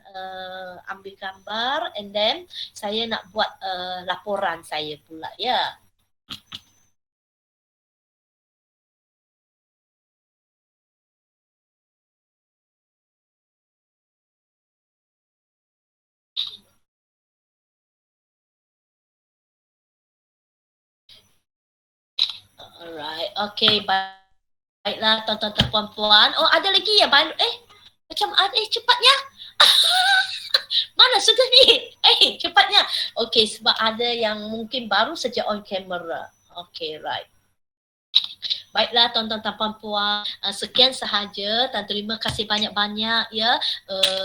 ambil gambar and then saya nak buat laporan saya pula ya. Alright. Okay, baiklah tuan-tuan dan puan-puan. Oh ada lagi ya baru macam ada cepatnya. Mana sudah ni? Cepatnya. Okay, sebab ada yang mungkin baru saja on camera. Okay, right. Baiklah tuan-tuan dan puan-puan, sekian sahaja dan terima kasih banyak-banyak ya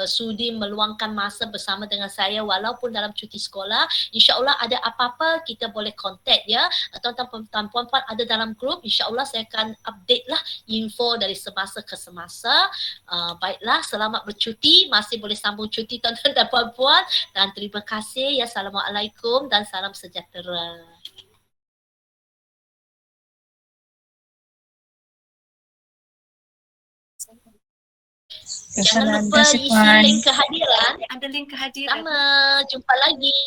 sudi meluangkan masa bersama dengan saya walaupun dalam cuti sekolah. InsyaAllah ada apa-apa kita boleh contact ya. Tuan-tuan dan puan-puan ada dalam grup, insyaAllah saya akan update lah info dari semasa ke semasa. Baiklah, selamat bercuti, masih boleh sambung cuti tuan-tuan dan puan-puan dan terima kasih ya. Assalamualaikum dan salam sejahtera. Jangan lupa isi link kehadiran. Ada link kehadiran. Sama, jumpa lagi.